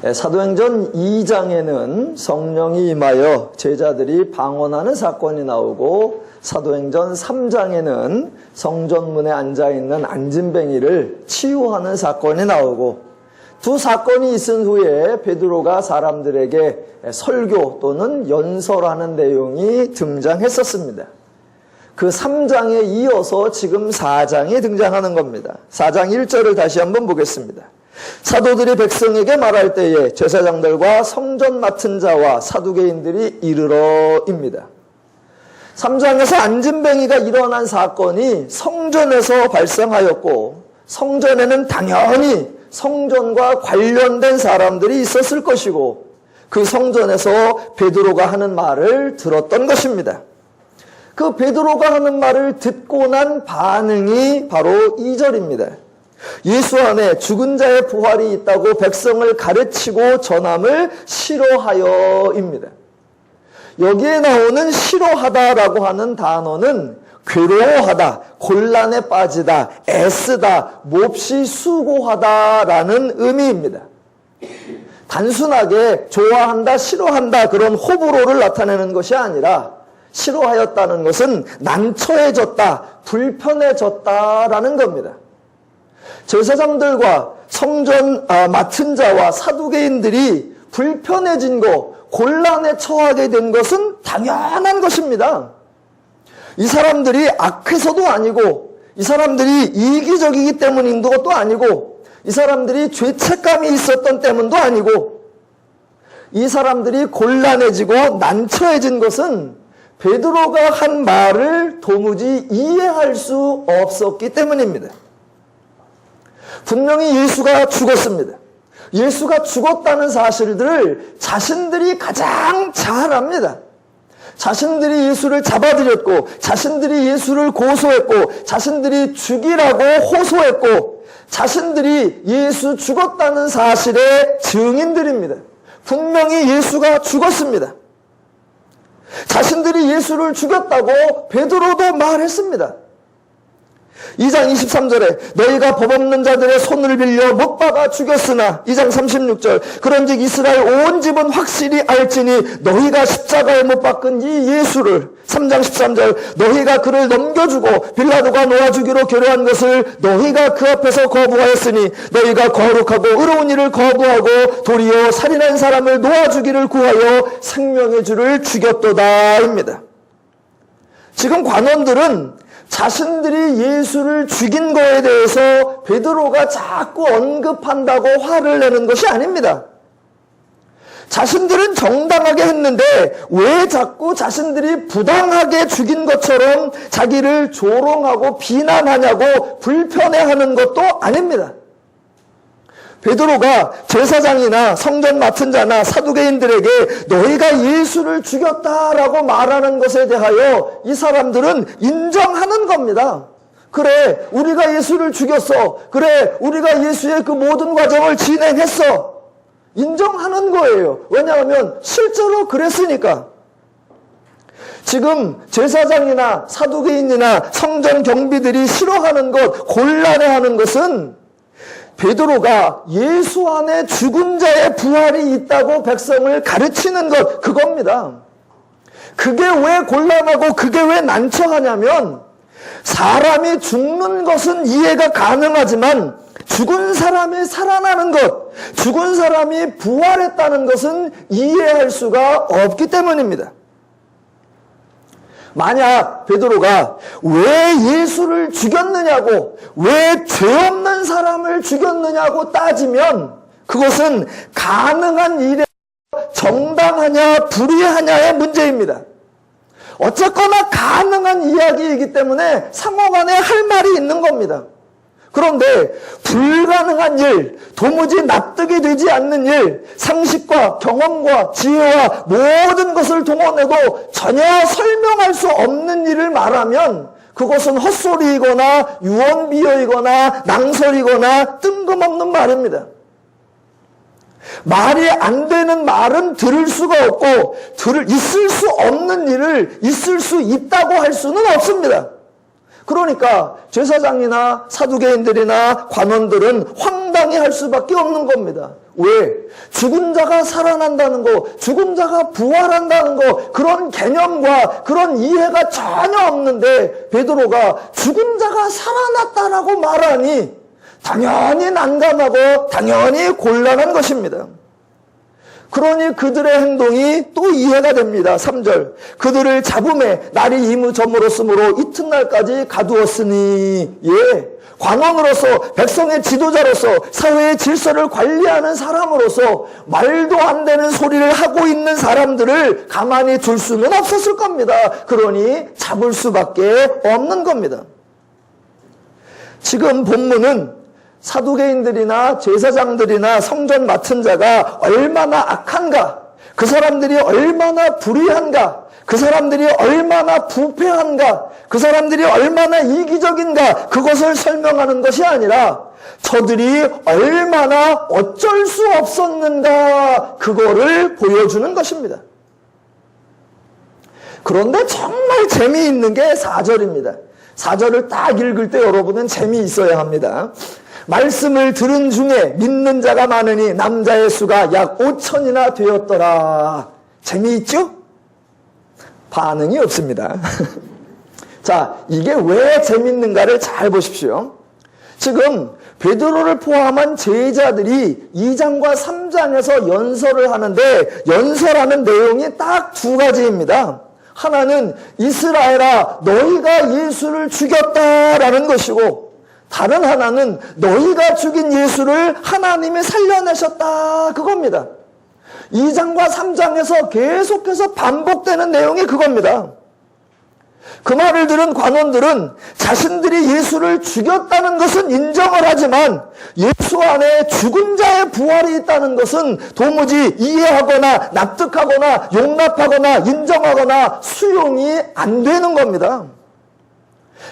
사도행전 2장에는 성령이 임하여 제자들이 방언하는 사건이 나오고, 사도행전 3장에는 성전문에 앉아있는 안진뱅이를 치유하는 사건이 나오고, 두 사건이 있은 후에 베드로가 사람들에게 설교 또는 연설하는 내용이 등장했었습니다. 그 3장에 이어서 지금 4장이 등장하는 겁니다. 4장 1절을 다시 한번 보겠습니다. 사도들이 백성에게 말할 때에 제사장들과 성전 맡은 자와 사두개인들이 이르러입니다. 3장에서 안진뱅이가 일어난 사건이 성전에서 발생하였고, 성전에는 당연히 성전과 관련된 사람들이 있었을 것이고, 그 성전에서 베드로가 하는 말을 들었던 것입니다. 그 베드로가 하는 말을 듣고 난 반응이 바로 2절입니다. 예수 안에 죽은 자의 부활이 있다고 백성을 가르치고 전함을 싫어하여입니다. 여기에 나오는 싫어하다라고 하는 단어는 괴로워하다, 곤란에 빠지다, 애쓰다, 몹시 수고하다라는 의미입니다. 단순하게 좋아한다, 싫어한다 그런 호불호를 나타내는 것이 아니라, 싫어하였다는 것은 난처해졌다, 불편해졌다라는 겁니다. 제사장들과 성전 맡은 자와 사두개인들이 불편해진 것, 곤란에 처하게 된 것은 당연한 것입니다. 이 사람들이 악해서도 아니고, 이 사람들이 이기적이기 때문인 것도 아니고, 이 사람들이 죄책감이 있었던 때문도 아니고, 이 사람들이 곤란해지고 난처해진 것은 베드로가 한 말을 도무지 이해할 수 없었기 때문입니다. 분명히 예수가 죽었습니다. 예수가 죽었다는 사실들을 자신들이 가장 잘 압니다. 자신들이 예수를 잡아들였고, 자신들이 예수를 고소했고, 자신들이 죽이라고 호소했고, 자신들이 예수 죽었다는 사실의 증인들입니다. 분명히 예수가 죽었습니다. 자신들이 예수를 죽였다고 베드로도 말했습니다. 2장 23절에 너희가 법 없는 자들의 손을 빌려 못 박아 죽였으나, 2장 36절 그런즉 이스라엘 온 집은 확실히 알지니 너희가 십자가에 못 박은 이 예수를, 3장 13절 너희가 그를 넘겨주고 빌라도가 놓아주기로 결의한 것을 너희가 그 앞에서 거부하였으니 너희가 거룩하고 의로운 일을 거부하고 도리어 살인한 사람을 놓아주기를 구하여 생명의 주를 죽였도다입니다. 지금 관원들은 자신들이 예수를 죽인 거에 대해서 베드로가 자꾸 언급한다고 화를 내는 것이 아닙니다. 자신들은 정당하게 했는데 왜 자꾸 자신들이 부당하게 죽인 것처럼 자기를 조롱하고 비난하냐고 불편해하는 것도 아닙니다. 베드로가 제사장이나 성전 맡은 자나 사두개인들에게 너희가 예수를 죽였다라고 말하는 것에 대하여 이 사람들은 인정하는 겁니다. 그래, 우리가 예수를 죽였어. 그래, 우리가 예수의 그 모든 과정을 진행했어. 인정하는 거예요. 왜냐하면 실제로 그랬으니까. 지금 제사장이나 사두개인이나 성전 경비들이 싫어하는 것, 곤란해하는 것은 베드로가 예수 안에 죽은 자의 부활이 있다고 백성을 가르치는 것, 그겁니다. 그게 왜 곤란하고 그게 왜 난처하냐면, 사람이 죽는 것은 이해가 가능하지만 죽은 사람이 살아나는 것, 죽은 사람이 부활했다는 것은 이해할 수가 없기 때문입니다. 만약 베드로가 왜 예수를 죽였느냐고, 왜 죄 없는 사람을 죽였느냐고 따지면 그것은 가능한 일에 정당하냐 불의하냐의 문제입니다. 어쨌거나 가능한 이야기이기 때문에 상호간에 할 말이 있는 겁니다. 그런데 불가능한 일, 도무지 납득이 되지 않는 일, 상식과 경험과 지혜와 모든 것을 동원해도 전혀 설명할 수 없는 일을 말하면 그것은 헛소리이거나 유언비어이거나 낭설이거나 뜬금없는 말입니다. 말이 안 되는 말은 들을 수가 없고, 있을 수 없는 일을 있을 수 있다고 할 수는 없습니다. 그러니까 제사장이나 사두개인들이나 관원들은 당당히 할 수밖에 없는 겁니다. 왜? 죽은 자가 살아난다는 거, 죽은 자가 부활한다는 거, 그런 개념과 그런 이해가 전혀 없는데 베드로가 죽은 자가 살아났다라고 말하니 당연히 난감하고 당연히 곤란한 것입니다. 그러니 그들의 행동이 또 이해가 됩니다. 3절. 그들을 잡음에 날이 이무저물었으므로 이튿날까지 가두었으니, 관원으로서, 백성의 지도자로서, 사회의 질서를 관리하는 사람으로서 말도 안 되는 소리를 하고 있는 사람들을 가만히 둘 수는 없었을 겁니다. 그러니 잡을 수밖에 없는 겁니다. 지금 본문은 사두개인들이나 제사장들이나 성전 맡은 자가 얼마나 악한가, 그 사람들이 얼마나 불의한가, 그 사람들이 얼마나 부패한가, 그 사람들이 얼마나 이기적인가, 그것을 설명하는 것이 아니라 저들이 얼마나 어쩔 수 없었는가, 그거를 보여주는 것입니다. 그런데 정말 재미있는 게 4절입니다. 4절을 딱 읽을 때 여러분은 재미있어야 합니다. 말씀을 들은 중에 믿는 자가 많으니 남자의 수가 약 5천이나 되었더라. 재미있죠? 반응이 없습니다. 자, 이게 왜 재밌는가를 잘 보십시오. 지금 베드로를 포함한 제자들이 2장과 3장에서 연설을 하는데 연설하는 내용이 딱 두 가지입니다. 하나는 이스라엘아 너희가 예수를 죽였다라는 것이고, 다른 하나는 너희가 죽인 예수를 하나님이 살려내셨다, 그겁니다. 2장과 3장에서 계속해서 반복되는 내용이 그겁니다. 그 말을 들은 관원들은 자신들이 예수를 죽였다는 것은 인정을 하지만 예수 안에 죽은 자의 부활이 있다는 것은 도무지 이해하거나 납득하거나 용납하거나 인정하거나 수용이 안 되는 겁니다.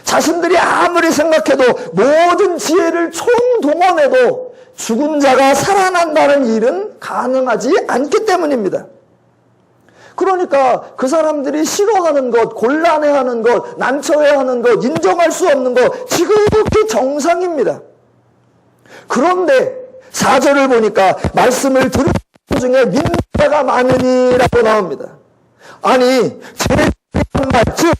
자신들이 아무리 생각해도 모든 지혜를 총동원해도 죽은 자가 살아난다는 일은 가능하지 않기 때문입니다. 그러니까 그 사람들이 싫어하는 것, 곤란해하는 것, 난처해하는 것, 인정할 수 없는 것, 지극히 정상입니다. 그런데 4절을 보니까 말씀을 들은 중에 믿는 자가 많으니라고 나옵니다. 아니, 제한 말, 즉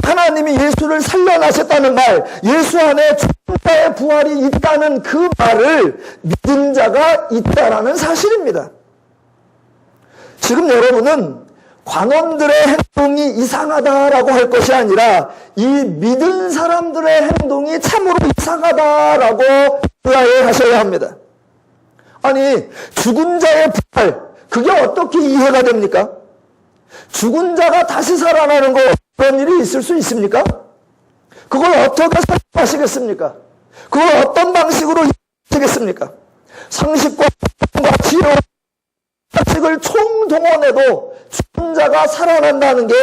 하나님이 예수를 살려나셨다는 말, 예수 안에 죽은 자의 부활이 있다는 그 말을 믿은 자가 있다라는 사실입니다. 지금 여러분은 관원들의 행동이 이상하다라고 할 것이 아니라 이 믿은 사람들의 행동이 참으로 이상하다라고 의아해하셔야 합니다. 아니, 죽은 자의 부활, 그게 어떻게 이해가 됩니까? 죽은 자가 다시 살아나는 거, 그런 일이 있을 수 있습니까? 그걸 어떻게 설명하시겠습니까? 그걸 어떤 방식으로 이해하시겠습니까? 상식과 지혜와 상식을 총동원해도 죽은 자가 살아난다는 게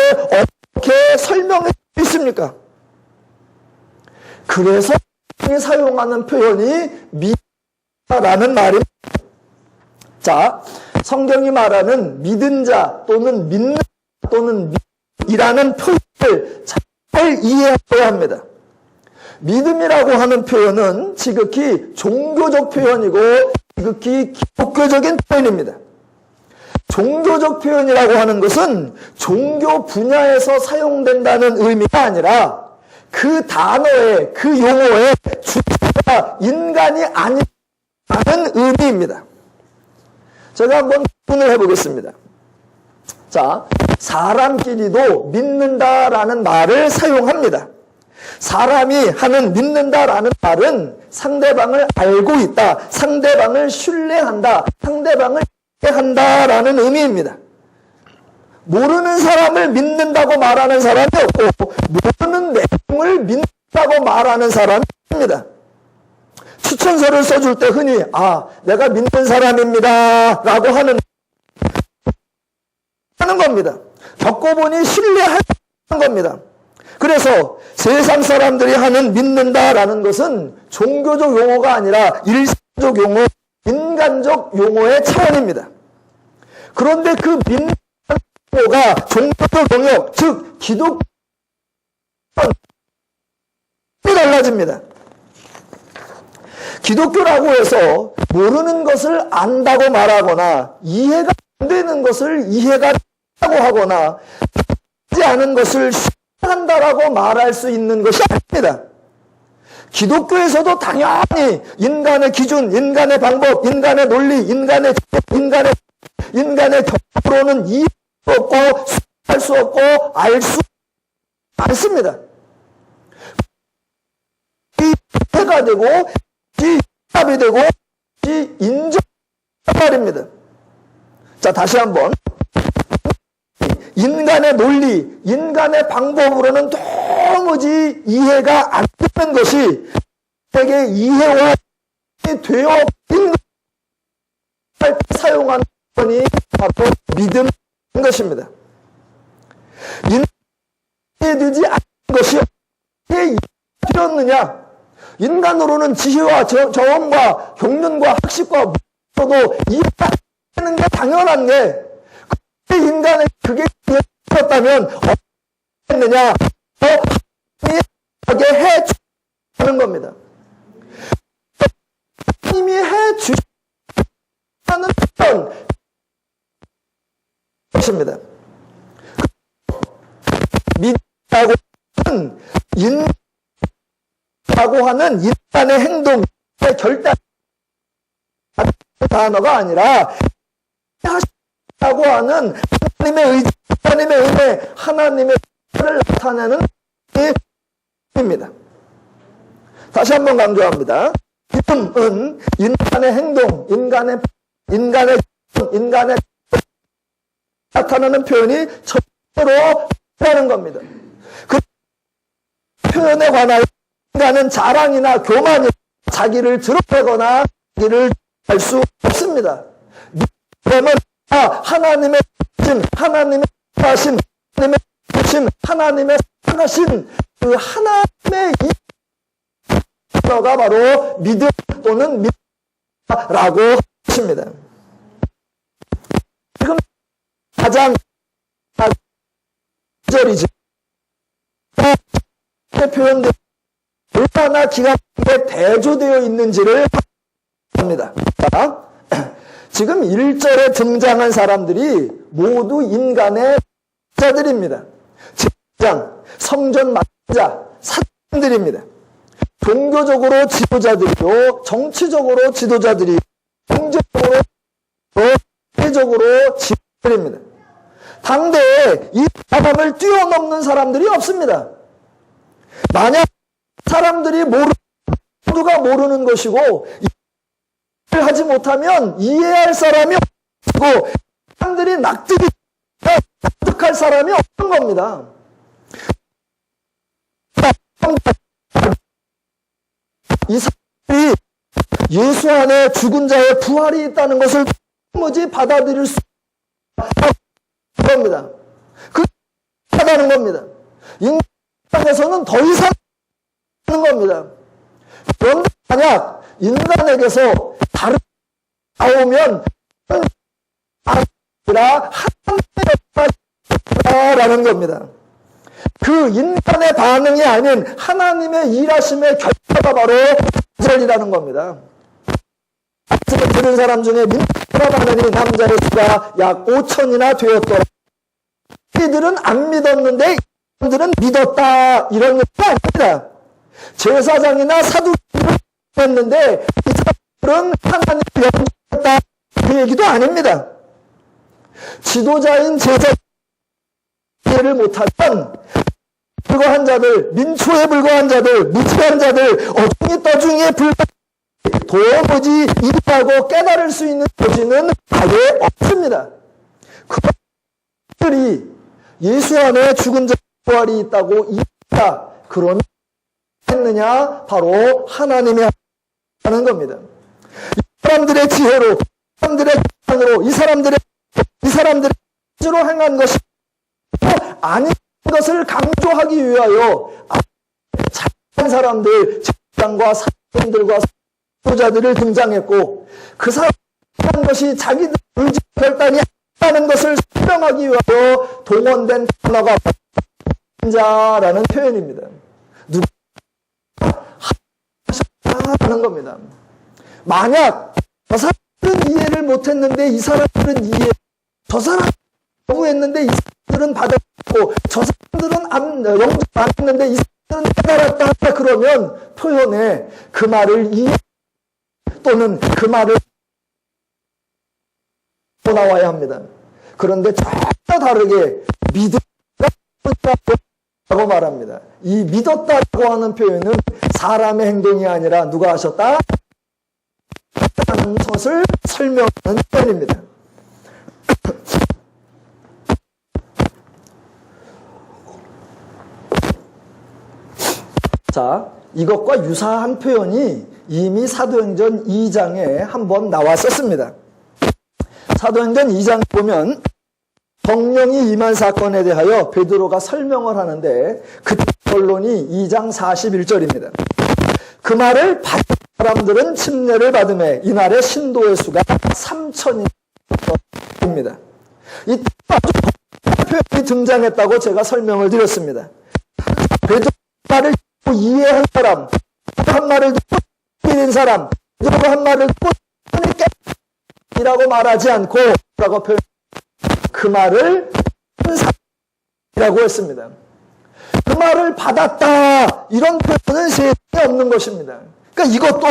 어떻게 설명할 수 있습니까? 그래서 사용하는 표현이 믿다라는 말입니다. 자, 성경이 말하는 믿은 자 또는 믿는 또는 믿이라는 표현을 잘 이해해야 합니다. 믿음이라고 하는 표현은 지극히 종교적 표현이고 지극히 기독교적인 표현입니다. 종교적 표현이라고 하는 것은 종교 분야에서 사용된다는 의미가 아니라 그 단어의, 그 용어의 주체가 인간이 아니라는 의미입니다. 제가 한번 질문을 해보겠습니다. 자, 사람끼리도 믿는다라는 말을 사용합니다. 사람이 하는 믿는다라는 말은 상대방을 알고 있다, 상대방을 신뢰한다, 상대방을 한다라는 의미입니다. 모르는 사람을 믿는다고 말하는 사람이 없고 모르는 내용을 믿는다고 말하는 사람이 있습니다. 추천서를 써줄 때 흔히 내가 믿는 사람입니다 라고 하는 겁니다. 겪어보니 신뢰하는 겁니다. 그래서 세상 사람들이 하는 믿는다라는 것은 종교적 용어가 아니라 일상적 용어, 인간적 용어의 차원입니다. 그런데 그 믿는 용어가 종교적 영역, 즉 기독교는 달라집니다. 기독교라고 해서 모르는 것을 안다고 말하거나 이해가 안 되는 것을 이해가 된다고 하거나 되지 않은 것을 한다라고 말할 수 있는 것이 아닙니다. 기독교에서도 당연히 인간의 기준, 인간의 방법, 인간의 논리, 인간의 경험으로는 이해할 수 없고 수할 수 없고 알 수 않습니다. 이해가 되고 이해합이 되고 인정 말입니다. 자, 다시 한번. 인간의 논리, 인간의 방법으로는 도무지 이해가 안 되는 것이 세계 이해와 되어 있는 것을 사용하는 것이 바로 믿음인 것입니다. 이해되지 않는 것이 어떻게 이해되었느냐? 인간으로는 지혜와 경험과 경륜과 학식과 무엇도 이해가 안 되는 게 당연한 게 인간의 그게 이해되었다면 어떻게 했느냐? 하게 해주는 겁니다. 하나님이 해주시는 것입니다. 믿다고 하는 인간의 행동, 결단 단어가 아니라 하시다고 하는 하나님의 의지, 하나님의 은혜, 하나님의 를 나타내는 입니다. 다시 한번 강조합니다. 믿음은 인간의 행동, 인간의 나타나는 표현이 절대로 하는 겁니다. 그 표현에 관하여 인간은 자랑이나 교만이나 자기를 드러내거나 자기를 할 수 없습니다. 믿음은 하나님의 심, 하나님의 하심, 하나님의 심, 하나님의 사랑하신 그 하나님의 이 단어가 바로 믿음 또는 믿음이라고 하십니다. 지금 가장 절이죠. 표현들 얼마나 기가 막히게 대조되어 있는지를 합니다. 지금 1절에 등장한 사람들이 모두 인간의 자들입니다. 제사장, 성전 맡자, 사람들입니다. 종교적으로 지도자들이요, 정치적으로 지도자들이요, 경제적으로, 사회적으로 지도자들입니다. 당대에 이 사람을 뛰어넘는 사람들이 없습니다. 만약 사람들이 모두가 모르는 것이고 이해를 하지 못하면 이해할 사람이 없고 사람들이 납득할 사람이 없는 겁니다. 이 사람들이 예수 안에 죽은 자의 부활이 있다는 것을 도무지 받아들일 수 없는 겁니다. 그렇다는 겁니다. 인간에서는 더 이상 하는 겁니다. 그런데 만약 인간에게서 다른 나오면 아니라 하나님의 겁니다. 그 인간의 반응이 아닌 하나님의 일하심의 결과가 바로 절이라는 겁니다. 말씀을 들은 사람 중에 믿으라는 남자의 수가 약 5천이나 되었더라. 이들은 안 믿었는데 이들은 믿었다. 이런 것이 아닙니다. 제사장이나 사두개인을 했는데 이 사람들은 하나님을 영접했다. 그 얘기도 아닙니다. 지도자인 제사장을 못하면 불과한 자들, 민초에 불과한 자들, 무지한 자들, 어중이 떠중이에 불과한 도무지 이해하고 깨달을 수 있는 여지는 아예 없습니다. 그들이 예수 안에 죽은 자의 부활이 있다고 이해했다. 그러면 했느냐? 바로 하나님이 하는 겁니다. 이 사람들의 지혜로, 이 사람들의 계산으로, 이 사람들의 뜻으로 행한 것이 아닌 것을 강조하기 위하여 착한 사람들, 직장과 사람들과 소자들을 등장했고 그 사람이 한 것이 자기들 의지 결단이 아니라는 것을 설명하기 위하여 동원된 단어가 자라는 표현입니다. 누가 하셨다는 겁니다. 만약 저 사람들은 이해를 못했는데 이 사람들은 저 사람은 거부했는데 이 사람들은 받았고 저 사람들은 영접 안 했는데 이 사람들은 깨달았다, 그러면 표현에 그 말을 이해 또는 그 말을 나와야 합니다. 그런데 전혀 다르게 믿었다고 말합니다. 이 믿었다고 하는 표현은 사람의 행동이 아니라 누가 하셨다? 하는 것을 설명하는 표현입니다. 자, 이것과 유사한 표현이 이미 사도행전 2장에 한번 나왔었습니다. 사도행전 2장 보면 성령이 임한 사건에 대하여 베드로가 설명을 하는데 그 결론이 2장 41절입니다. 그 말을 받은 사람들은 침례를 받음에 이날의 신도의 수가 3,000입니다. 이때 아주 표현이 등장했다고 제가 설명을 드렸습니다. 베드로 말을 이해한 사람, 한 말을 듣고 이긴 사람, 베드로가 한 말을 듣고 이라고 말하지 않고 라고 표현, 그 말을 한 사람이라고 했습니다. 그 말을 받았다, 이런 표현은 세상에 없는 것입니다. 그러니까 이것도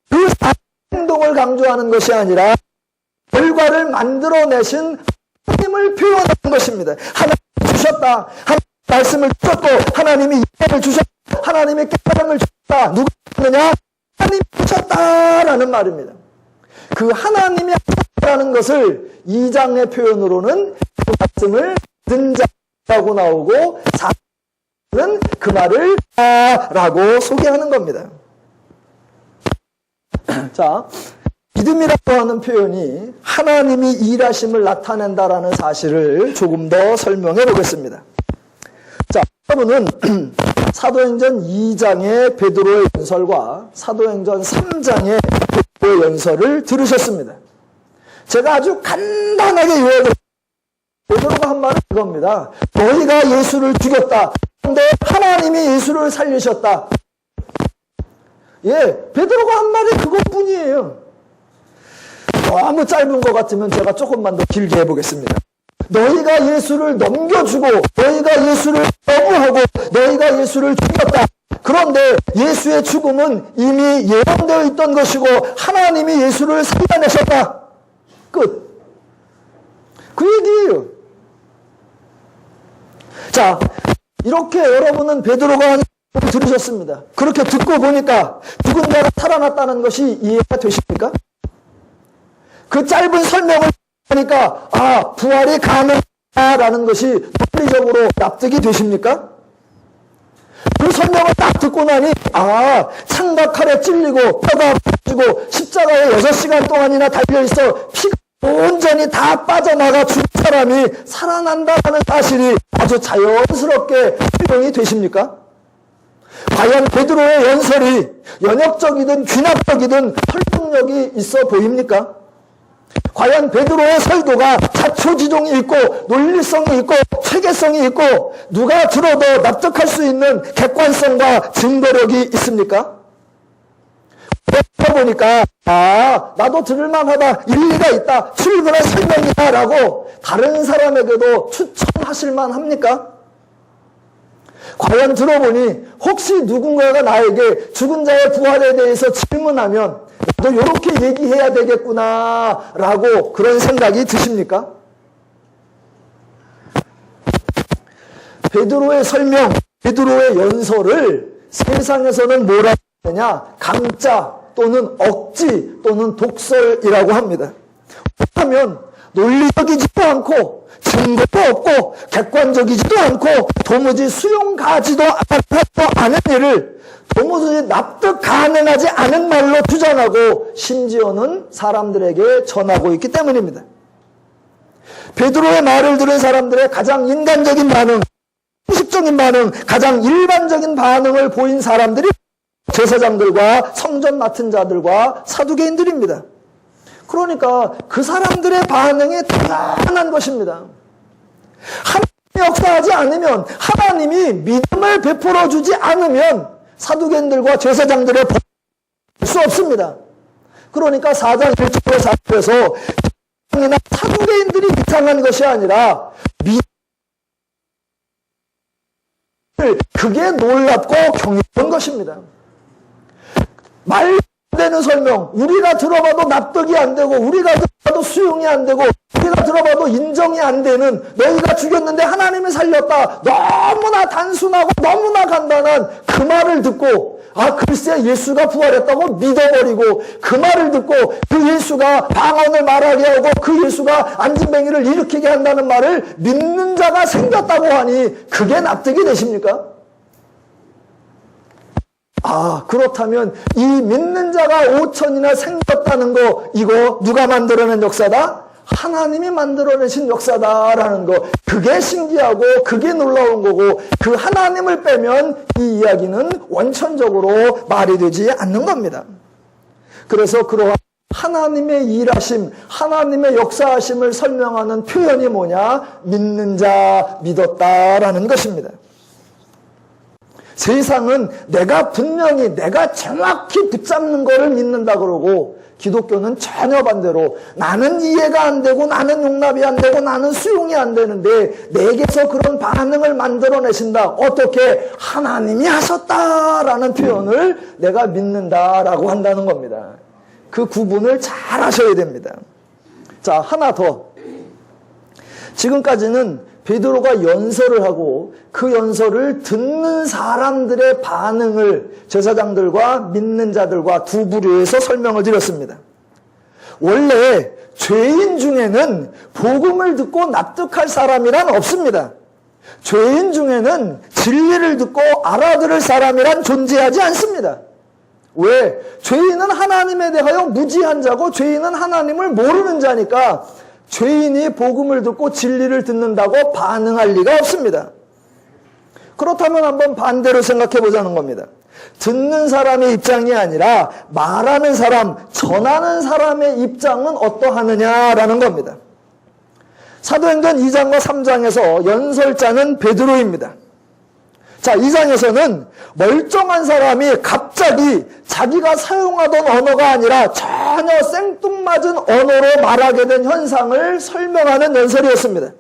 그 행동을 강조하는 것이 아니라 결과를 만들어내신 하나님을 표현하는 것입니다. 하나님이 주셨다, 하나님이 말씀을 주셨고 하나님이 이해를 주셨다, 하나님의 깨달음을 주셨다. 누가 했느냐? 하나님이 주셨다라는 말입니다. 그 하나님이 하셨다는 것을 2장의 표현으로는 그 말씀을 듣는 자라고 나오고 4장은 그 말을 라고 소개하는 겁니다. 자, 믿음이라고 하는 표현이 하나님이 일하심을 나타낸다라는 사실을 조금 더 설명해 보겠습니다. 자, 여러분은 사도행전 2장의 베드로의 연설과 사도행전 3장의 베드로의 연설을 들으셨습니다. 제가 아주 간단하게 요약을, 베드로가 한 말은 이겁니다. 너희가 예수를 죽였다. 그런데 하나님이 예수를 살리셨다. 예, 베드로가 한 말이 그것뿐이에요. 너무 짧은 것 같으면 제가 조금만 더 길게 해보겠습니다. 너희가 예수를 넘겨주고 너희가 예수를 거부하고 너희가 예수를 죽였다. 그런데 예수의 죽음은 이미 예언되어 있던 것이고 하나님이 예수를 살려내셨다. 끝. 그 얘기예요. 자, 이렇게 여러분은 베드로가 하는 말을 들으셨습니다. 그렇게 듣고 보니까 죽은 자가 살아났다는 것이 이해가 되십니까? 그 짧은 설명을 하니까 부활이 가능하다라는 것이 논리적으로 납득이 되십니까? 그 설명을 딱 듣고 나니 창각칼에 찔리고 뼈가 부러지고 십자가에 6시간 동안이나 달려있어 피가 온전히 다 빠져나가 죽은 사람이 살아난다는 사실이 아주 자연스럽게 설명이 되십니까? 과연 베드로의 연설이 연역적이든 귀납적이든 설득력이 있어 보입니까? 과연 베드로의 설교가 자초지종이 있고 논리성이 있고 체계성이 있고 누가 들어도 납득할 수 있는 객관성과 증거력이 있습니까? 보니까 나도 들을만하다, 일리가 있다, 충분한 설명이다 라고 다른 사람에게도 추천하실 만합니까? 과연 들어보니 혹시 누군가가 나에게 죽은 자의 부활에 대해서 질문하면 나도 이렇게 얘기해야 되겠구나 라고 그런 생각이 드십니까? 베드로의 설명, 베드로의 연설을 세상에서는 뭐라고 하느냐? 강짜 또는 억지 또는 독설이라고 합니다. 왜냐하면 논리적이지도 않고 증거도 없고 객관적이지도 않고 도무지 수용 가지도 않은 일을 도무지 납득 가능하지 않은 말로 주장하고 심지어는 사람들에게 전하고 있기 때문입니다. 베드로의 말을 들은 사람들의 가장 인간적인 반응, 형식적인 반응, 가장 일반적인 반응을 보인 사람들이 제사장들과 성전 맡은 자들과 사두개인들입니다. 그러니까 그 사람들의 반응이 당연한 것입니다. 하나님이 역사하지 않으면, 하나님이 믿음을 베풀어 주지 않으면 사두개인들과 제사장들의 수 없습니다. 그러니까 4장 1절로 4절에서 이나 사두개인들이 이상한 것이 아니라 그게 놀랍고 경이로운 것입니다. 말 되는 설명, 우리가 들어봐도 납득이 안 되고 우리가 들어봐도 수용이 안 되고 우리가 들어봐도 인정이 안 되는, 너희가 죽였는데 하나님이 살렸다, 너무나 단순하고 너무나 간단한 그 말을 듣고 글쎄 예수가 부활했다고 믿어버리고, 그 말을 듣고 그 예수가 방언을 말하게 하고 그 예수가 안진뱅이를 일으키게 한다는 말을 믿는 자가 생겼다고 하니 그게 납득이 되십니까? 그렇다면 이 믿는 자가 5천이나 생겼다는 거, 이거 누가 만들어낸 역사다? 하나님이 만들어내신 역사다라는 거, 그게 신기하고 그게 놀라운 거고, 그 하나님을 빼면 이 이야기는 원천적으로 말이 되지 않는 겁니다. 그래서 그러한 하나님의 일하심, 하나님의 역사하심을 설명하는 표현이 뭐냐? 믿는 자, 믿었다라는 것입니다. 세상은 내가 분명히 내가 정확히 붙잡는 거를 믿는다 그러고, 기독교는 전혀 반대로 나는 이해가 안 되고 나는 용납이 안 되고 나는 수용이 안 되는데 내게서 그런 반응을 만들어내신다. 어떻게? 하나님이 하셨다라는 표현을 내가 믿는다라고 한다는 겁니다. 그 구분을 잘 하셔야 됩니다. 자, 하나 더. 지금까지는 베드로가 연설을 하고 그 연설을 듣는 사람들의 반응을 제사장들과 믿는 자들과 두 부류에서 설명을 드렸습니다. 원래 죄인 중에는 복음을 듣고 납득할 사람이란 없습니다. 죄인 중에는 진리를 듣고 알아들을 사람이란 존재하지 않습니다. 왜? 죄인은 하나님에 대하여 무지한 자고 죄인은 하나님을 모르는 자니까 죄인이 복음을 듣고 진리를 듣는다고 반응할 리가 없습니다. 그렇다면 한번 반대로 생각해 보자는 겁니다. 듣는 사람의 입장이 아니라 말하는 사람, 전하는 사람의 입장은 어떠하느냐라는 겁니다. 사도행전 2장과 3장에서 연설자는 베드로입니다. 자, 2장에서는 멀쩡한 사람이 갑자기 자기가 사용하던 언어가 아니라 전혀 생뚱맞은 언어로 말하게 된 현상을 설명하는 연설이었습니다.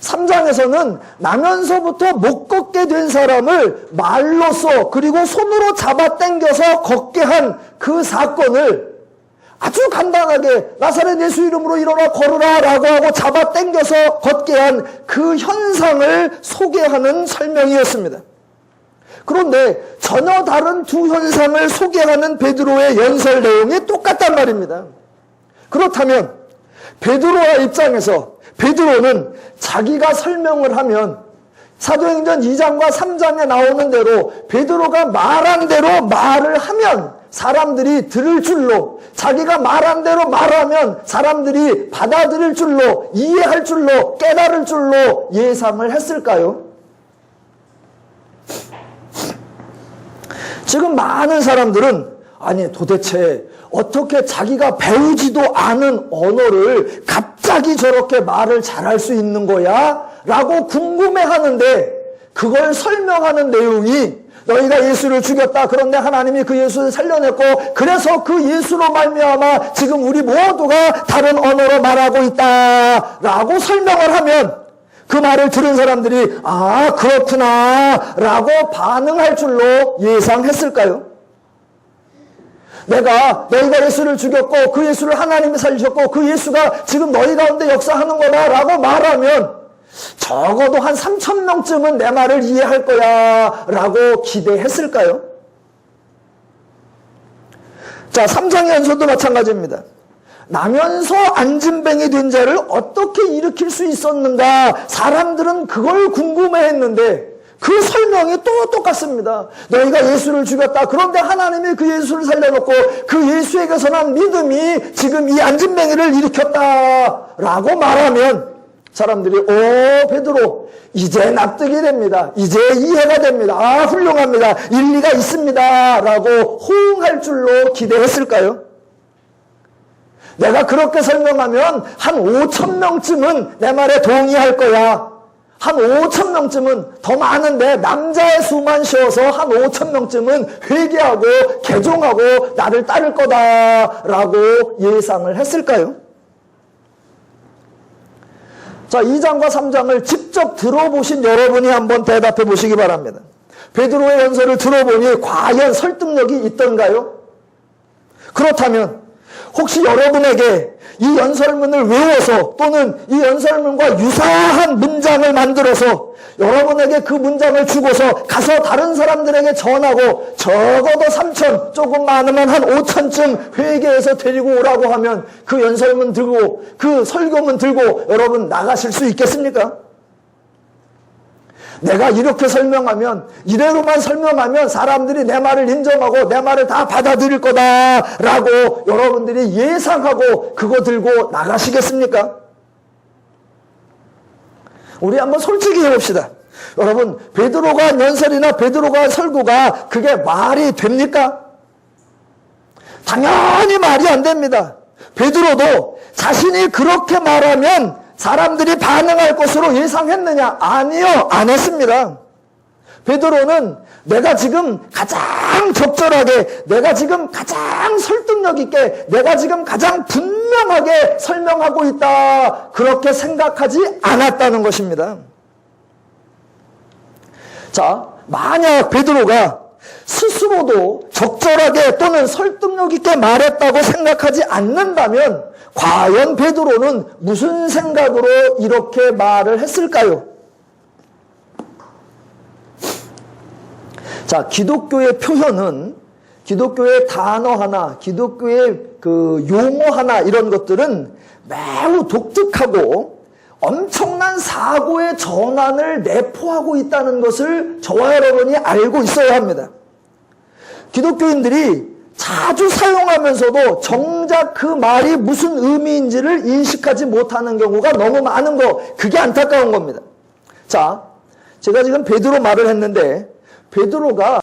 3장에서는 나면서부터 못 걷게 된 사람을 말로써 그리고 손으로 잡아 당겨서 걷게 한 그 사건을 아주 간단하게 나사렛 예수 이름으로 일어나 걸으라 라고 하고 잡아 당겨서 걷게 한 그 현상을 소개하는 설명이었습니다. 그런데 전혀 다른 두 현상을 소개하는 베드로의 연설 내용이 똑같단 말입니다. 그렇다면 베드로의 입장에서 베드로는 자기가 설명을 하면 사도행전 2장과 3장에 나오는 대로 베드로가 말한 대로 말을 하면 사람들이 들을 줄로, 자기가 말한 대로 말하면 사람들이 받아들일 줄로, 이해할 줄로, 깨달을 줄로 예상을 했을까요? 지금 많은 사람들은 아니 도대체 어떻게 자기가 배우지도 않은 언어를 갑자기 저렇게 말을 잘할 수 있는 거야? 라고 궁금해하는데 그걸 설명하는 내용이 너희가 예수를 죽였다. 그런데 하나님이 그 예수를 살려냈고 그래서 그 예수로 말미암아 지금 우리 모두가 다른 언어로 말하고 있다. 라고 설명을 하면 그 말을 들은 사람들이 그렇구나 라고 반응할 줄로 예상했을까요? 너희가 예수를 죽였고 그 예수를 하나님이 살리셨고 그 예수가 지금 너희 가운데 역사하는 거다 라고 말하면 적어도 한 3,000명쯤은 내 말을 이해할 거야 라고 기대했을까요? 자, 3장의 연설도 마찬가지입니다. 나면서 안진뱅이 된 자를 어떻게 일으킬 수 있었는가? 사람들은 그걸 궁금해했는데 그 설명이 또 똑같습니다. 너희가 예수를 죽였다. 그런데 하나님이 그 예수를 살려놓고 그 예수에게서 난 믿음이 지금 이 안진뱅이를 일으켰다라고 말하면 사람들이 베드로 이제 납득이 됩니다. 이제 이해가 됩니다. 훌륭합니다. 일리가 있습니다. 라고 호응할 줄로 기대했을까요? 내가 그렇게 설명하면 한 5,000명쯤은 내 말에 동의할 거야. 한 5천 명쯤은 더 많은데 남자의 수만 쉬어서 한 5천 명쯤은 회개하고 개종하고 나를 따를 거다라고 예상을 했을까요? 자, 2장과 3장을 직접 들어보신 여러분이 한번 대답해 보시기 바랍니다. 베드로의 연설을 들어보니 과연 설득력이 있던가요? 그렇다면 혹시 여러분에게 이 연설문을 외워서 또는 이 연설문과 유사한 문장을 만들어서 여러분에게 그 문장을 주고서 가서 다른 사람들에게 전하고 적어도 3천, 조금 많으면 한 5천쯤 회개해서 데리고 오라고 하면 그 연설문 들고 그 설교문 들고 여러분 나가실 수 있겠습니까? 내가 이렇게 설명하면, 이래로만 설명하면 사람들이 내 말을 인정하고 내 말을 다 받아들일 거다라고 여러분들이 예상하고 그거 들고 나가시겠습니까? 우리 한번 솔직히 해봅시다. 여러분, 베드로가 한 연설이나 베드로가 한 설교가 그게 말이 됩니까? 당연히 말이 안 됩니다. 베드로도 자신이 그렇게 말하면 사람들이 반응할 것으로 예상했느냐? 아니요, 안 했습니다. 베드로는 내가 지금 가장 적절하게, 내가 지금 가장 설득력 있게, 내가 지금 가장 분명하게 설명하고 있다, 그렇게 생각하지 않았다는 것입니다. 자, 만약 베드로가 스스로도 적절하게 또는 설득력 있게 말했다고 생각하지 않는다면 과연 베드로는 무슨 생각으로 이렇게 말을 했을까요? 자, 기독교의 표현은, 기독교의 단어 하나, 기독교의 그 용어 하나, 이런 것들은 매우 독특하고 엄청난 사고의 전환을 내포하고 있다는 것을 저와 여러분이 알고 있어야 합니다. 기독교인들이 자주 사용하면서도 정작 그 말이 무슨 의미인지를 인식하지 못하는 경우가 너무 많은 거, 그게 안타까운 겁니다. 자, 제가 지금 베드로 말을 했는데 베드로가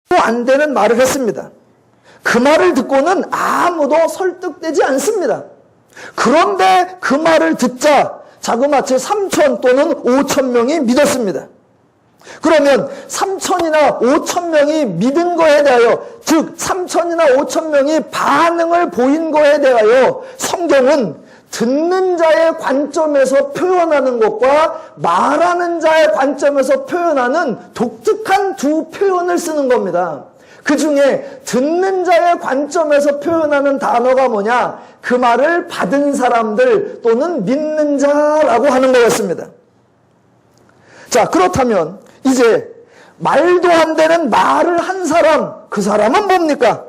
안 되는 말을 했습니다. 그 말을 듣고는 아무도 설득되지 않습니다. 그런데 그 말을 듣자 자그마치 3천 또는 5천 명이 믿었습니다. 그러면 3천이나 5천 명이 믿은 거에 대하여, 즉 3천이나 5천 명이 반응을 보인 거에 대하여 성경은 듣는 자의 관점에서 표현하는 것과 말하는 자의 관점에서 표현하는 독특한 두 표현을 쓰는 겁니다. 그 중에 듣는 자의 관점에서 표현하는 단어가 뭐냐? 그 말을 받은 사람들 또는 믿는 자라고 하는 거였습니다. 자, 그렇다면 이제 말도 안 되는 말을 한 사람, 그 사람은 뭡니까?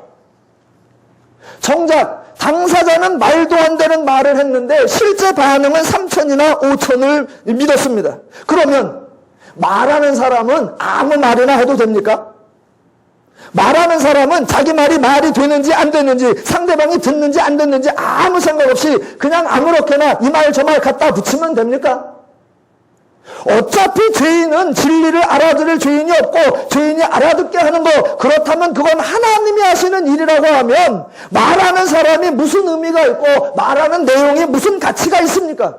정작 당사자는 말도 안 되는 말을 했는데 실제 반응은 3천이나 5천을 믿었습니다. 그러면 말하는 사람은 아무 말이나 해도 됩니까? 말하는 사람은 자기 말이 말이 되는지 안 되는지, 상대방이 듣는지 안 듣는지 아무 생각 없이 그냥 아무렇게나 이 말 저 말 갖다 붙이면 됩니까? 어차피 죄인은 진리를 알아들을 죄인이 없고 죄인이 알아듣게 하는 거, 그렇다면 그건 하나님이 하시는 일이라고 하면 말하는 사람이 무슨 의미가 있고 말하는 내용이 무슨 가치가 있습니까?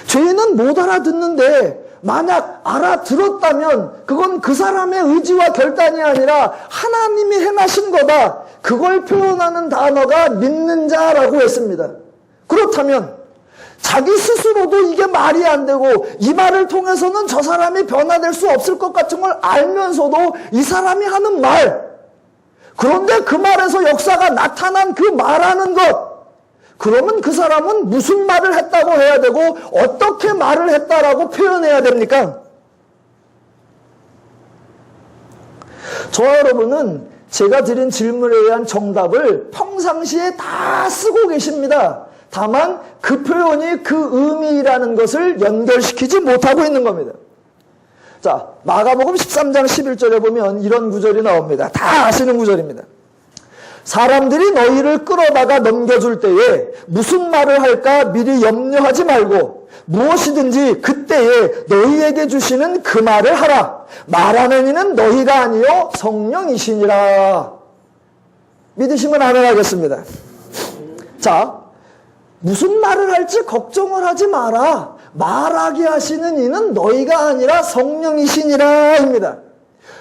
죄인은 못 알아듣는데 만약 알아들었다면 그건 그 사람의 의지와 결단이 아니라 하나님이 행하신 거다, 그걸 표현하는 단어가 믿는 자라고 했습니다. 그렇다면 자기 스스로도 이게 말이 안 되고 이 말을 통해서는 저 사람이 변화될 수 없을 것 같은 걸 알면서도 이 사람이 하는 말, 그런데 그 말에서 역사가 나타난 그 말하는 것, 그러면 그 사람은 무슨 말을 했다고 해야 되고 어떻게 말을 했다라고 표현해야 됩니까? 저와 여러분은 제가 드린 질문에 대한 정답을 평상시에 다 쓰고 계십니다. 다만 그 표현이 그 의미라는 것을 연결시키지 못하고 있는 겁니다. 자, 마가복음 13장 11절에 보면 이런 구절이 나옵니다. 다 아시는 구절입니다. 사람들이 너희를 끌어다가 넘겨줄 때에 무슨 말을 할까 미리 염려하지 말고 무엇이든지 그때에 너희에게 주시는 그 말을 하라. 말하는 이는 너희가 아니요 성령이시니라. 믿으시면 아멘 하겠습니다. 자, 무슨 말을 할지 걱정을 하지 마라. 말하게 하시는 이는 너희가 아니라 성령이시니라입니다.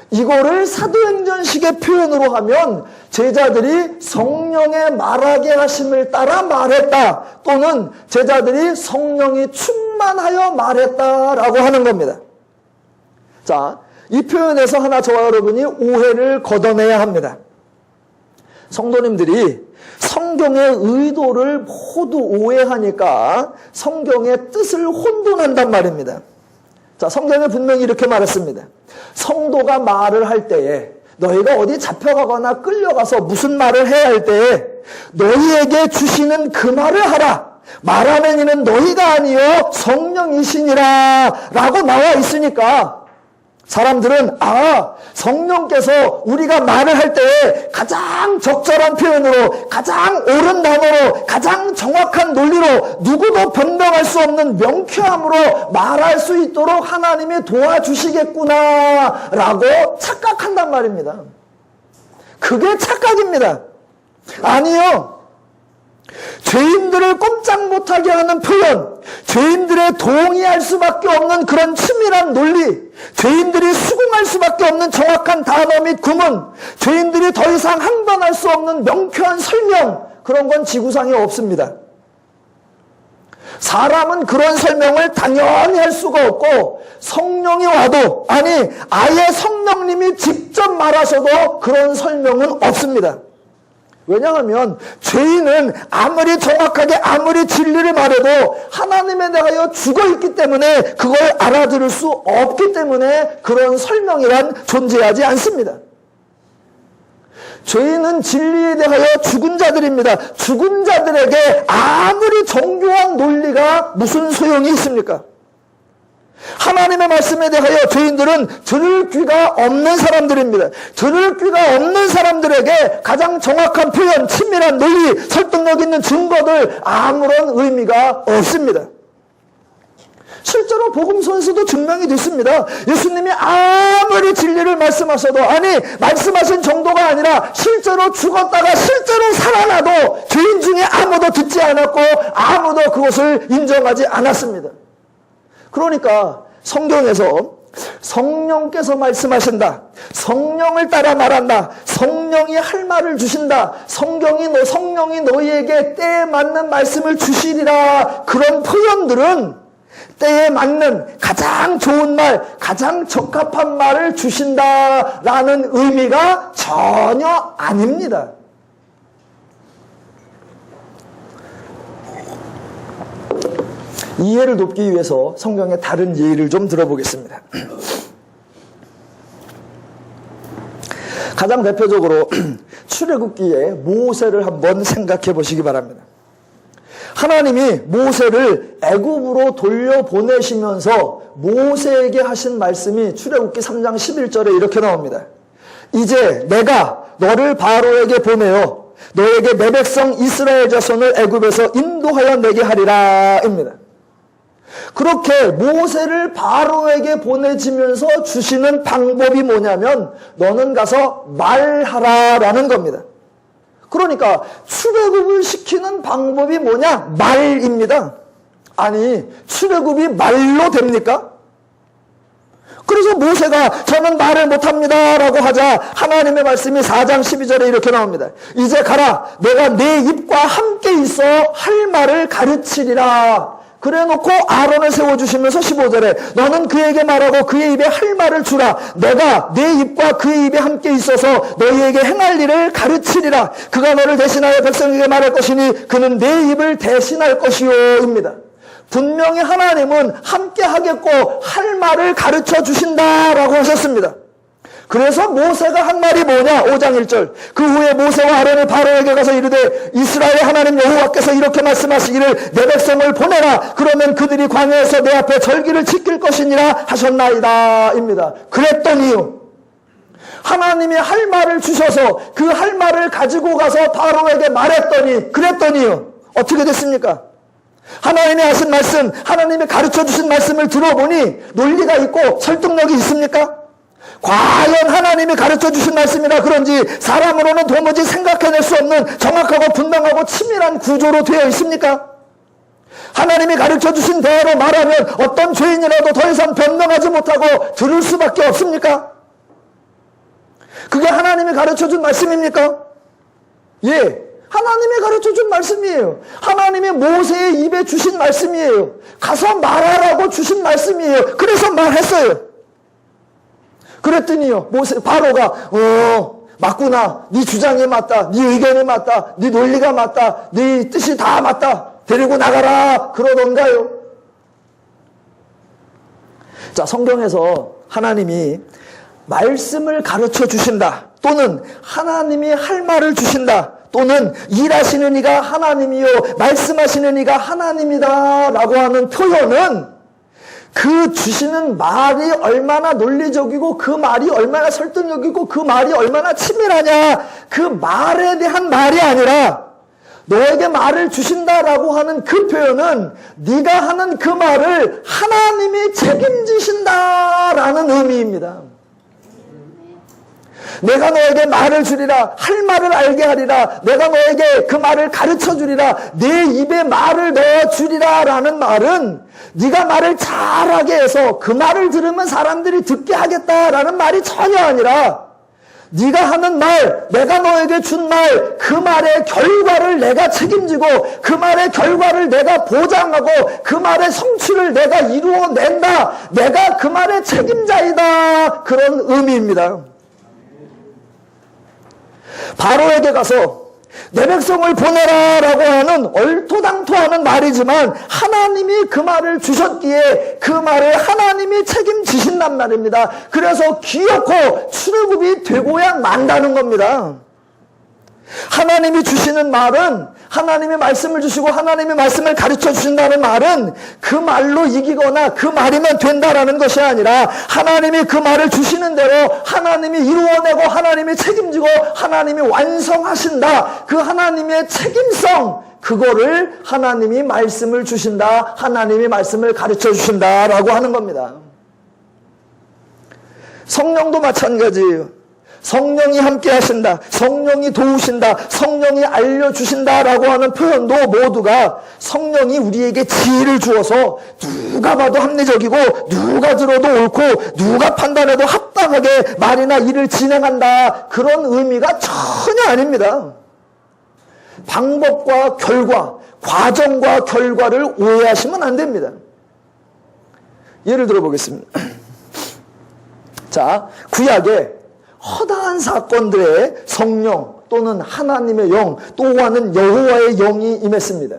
이거를 사도행전식의 표현으로 하면 제자들이 성령의 말하게 하심을 따라 말했다, 또는 제자들이 성령이 충만하여 말했다라고 하는 겁니다. 자, 이 표현에서 하나 저와 여러분이 오해를 걷어내야 합니다. 성도님들이 성경의 의도를 모두 오해하니까 성경의 뜻을 혼돈한단 말입니다. 자, 성경에 분명히 이렇게 말했습니다. 성도가 말을 할 때에, 너희가 어디 잡혀가거나 끌려가서 무슨 말을 해야 할 때에 너희에게 주시는 그 말을 하라. 말하는 이는 너희가 아니요 성령이시니라 라고 나와 있으니까 사람들은 성령께서 우리가 말을 할 때에 가장 적절한 표현으로, 가장 옳은 단어로, 가장 정확한 논리로, 누구도 변명할 수 없는 명쾌함으로 말할 수 있도록 하나님이 도와주시겠구나 라고 착각한단 말입니다. 그게 착각입니다. 아니요. 죄인들을 꼼짝 못하게 하는 표현, 죄인들의 동의할 수밖에 없는 그런 치밀한 논리, 죄인들이 수긍할 수밖에 없는 정확한 단어 및 구문, 죄인들이 더 이상 항변할 수 없는 명쾌한 설명, 그런 건 지구상에 없습니다. 사람은 그런 설명을 당연히 할 수가 없고, 성령이 와도, 아예 성령님이 직접 말하셔도 그런 설명은 없습니다. 왜냐하면 죄인은 아무리 정확하게 아무리 진리를 말해도 하나님에 대하여 죽어있기 때문에 그걸 알아들을 수 없기 때문에 그런 설명이란 존재하지 않습니다. 죄인은 진리에 대하여 죽은 자들입니다. 죽은 자들에게 아무리 정교한 논리가 무슨 소용이 있습니까? 하나님의 말씀에 대하여 죄인들은 들을 귀가 없는 사람들입니다. 들을 귀가 없는 사람들에게 가장 정확한 표현, 친밀한 논리, 설득력 있는 증거들 아무런 의미가 없습니다. 실제로 복음서에서도 증명이 됐습니다. 예수님이 아무리 진리를 말씀하셔도, 말씀하신 정도가 아니라 실제로 죽었다가 실제로 살아나도 죄인 중에 아무도 듣지 않았고 아무도 그것을 인정하지 않았습니다. 그러니까 성경에서 성령께서 말씀하신다, 성령을 따라 말한다, 성령이 할 말을 주신다, 성령이 너희에게 때에 맞는 말씀을 주시리라, 그런 표현들은 때에 맞는 가장 좋은 말, 가장 적합한 말을 주신다라는 의미가 전혀 아닙니다. 이해를 돕기 위해서 성경의 다른 예를 좀 들어보겠습니다. 가장 대표적으로 출애굽기에 모세를 한번 생각해 보시기 바랍니다. 하나님이 모세를 애굽으로 돌려보내시면서 모세에게 하신 말씀이 출애굽기 3장 11절에 이렇게 나옵니다. 이제 내가 너를 바로에게 보내어 너에게 내 백성 이스라엘 자손을 애굽에서 인도하여 내게 하리라 입니다. 그렇게 모세를 바로에게 보내지면서 주시는 방법이 뭐냐면 너는 가서 말하라라는 겁니다. 그러니까 출애굽을 시키는 방법이 뭐냐? 말입니다. 출애굽이 말로 됩니까? 그래서 모세가 저는 말을 못합니다 라고 하자 하나님의 말씀이 4장 12절에 이렇게 나옵니다. 이제 가라, 내가 내 입과 함께 있어 할 말을 가르치리라. 그래놓고 아론을 세워주시면서 15절에 너는 그에게 말하고 그의 입에 할 말을 주라. 내가 내 입과 그의 입에 함께 있어서 너희에게 행할 일을 가르치리라. 그가 너를 대신하여 백성에게 말할 것이니 그는 내 입을 대신할 것이요 입니다. 분명히 하나님은 함께 하겠고 할 말을 가르쳐 주신다라고 하셨습니다. 그래서 모세가 한 말이 뭐냐? 5장 1절. 그 후에 모세와 아론이 바로에게 가서 이르되 이스라엘의 하나님 여호와께서 이렇게 말씀하시기를 내 백성을 보내라. 그러면 그들이 광야에서 내 앞에 절기를 지킬 것이니라 하셨나이다 입니다. 그랬더니요, 하나님이 할 말을 주셔서 그 할 말을 가지고 가서 바로에게 말했더니, 그랬더니요, 어떻게 됐습니까? 하나님이 하신 말씀, 하나님이 가르쳐 주신 말씀을 들어보니 논리가 있고 설득력이 있습니까? 과연 하나님이 가르쳐 주신 말씀이라 그런지 사람으로는 도무지 생각해낼 수 없는 정확하고 분명하고 치밀한 구조로 되어 있습니까? 하나님이 가르쳐 주신 대로 말하면 어떤 죄인이라도 더 이상 변명하지 못하고 들을 수밖에 없습니까? 그게 하나님이 가르쳐 준 말씀입니까? 예, 하나님이 가르쳐 준 말씀이에요. 하나님이 모세의 입에 주신 말씀이에요. 가서 말하라고 주신 말씀이에요. 그래서 말했어요. 그랬더니요, 바로가 맞구나. 네 주장이 맞다. 네 의견이 맞다. 네 논리가 맞다. 네 뜻이 다 맞다. 데리고 나가라. 그러던가요? 자, 성경에서 하나님이 말씀을 가르쳐 주신다. 또는 하나님이 할 말을 주신다. 또는 일하시는 이가 하나님이요 말씀하시는 이가 하나님이다 라고 하는 표현은 그 주시는 말이 얼마나 논리적이고 그 말이 얼마나 설득력이고 그 말이 얼마나 치밀하냐, 그 말에 대한 말이 아니라 너에게 말을 주신다라고 하는 그 표현은 네가 하는 그 말을 하나님이 책임지신다라는 의미입니다. 내가 너에게 말을 주리라, 할 말을 알게 하리라, 내가 너에게 그 말을 가르쳐 주리라, 내 입에 말을 넣어 주리라 라는 말은 네가 말을 잘하게 해서 그 말을 들으면 사람들이 듣게 하겠다라는 말이 전혀 아니라 네가 하는 말, 내가 너에게 준 말, 그 말의 결과를 내가 책임지고 그 말의 결과를 내가 보장하고 그 말의 성취를 내가 이루어낸다, 내가 그 말의 책임자이다, 그런 의미입니다. 바로에게 가서 내 백성을 보내라 라고 하는 얼토당토하는 말이지만 하나님이 그 말을 주셨기에 그 말을 하나님이 책임지신단 말입니다. 그래서 귀엽고 출애굽이 되고야 만다는 겁니다. 하나님이 주시는 말은, 하나님이 말씀을 주시고 하나님이 말씀을 가르쳐 주신다는 말은 그 말로 이기거나 그 말이면 된다라는 것이 아니라 하나님이 그 말을 주시는 대로 하나님이 이루어내고 하나님이 책임지고 하나님이 완성하신다. 그 하나님의 책임성, 그거를 하나님이 말씀을 주신다, 하나님이 말씀을 가르쳐 주신다라고 하는 겁니다. 성령도 마찬가지예요. 성령이 함께 하신다, 성령이 도우신다, 성령이 알려주신다라고 하는 표현도 모두가 성령이 우리에게 지혜를 주어서 누가 봐도 합리적이고 누가 들어도 옳고 누가 판단해도 합당하게 말이나 일을 진행한다, 그런 의미가 전혀 아닙니다. 방법과 결과, 과정과 결과를 오해하시면 안 됩니다. 예를 들어보겠습니다. 자, 구약에 허다한 사건들의 성령 또는 하나님의 영 또한은 여호와의 영이 임했습니다.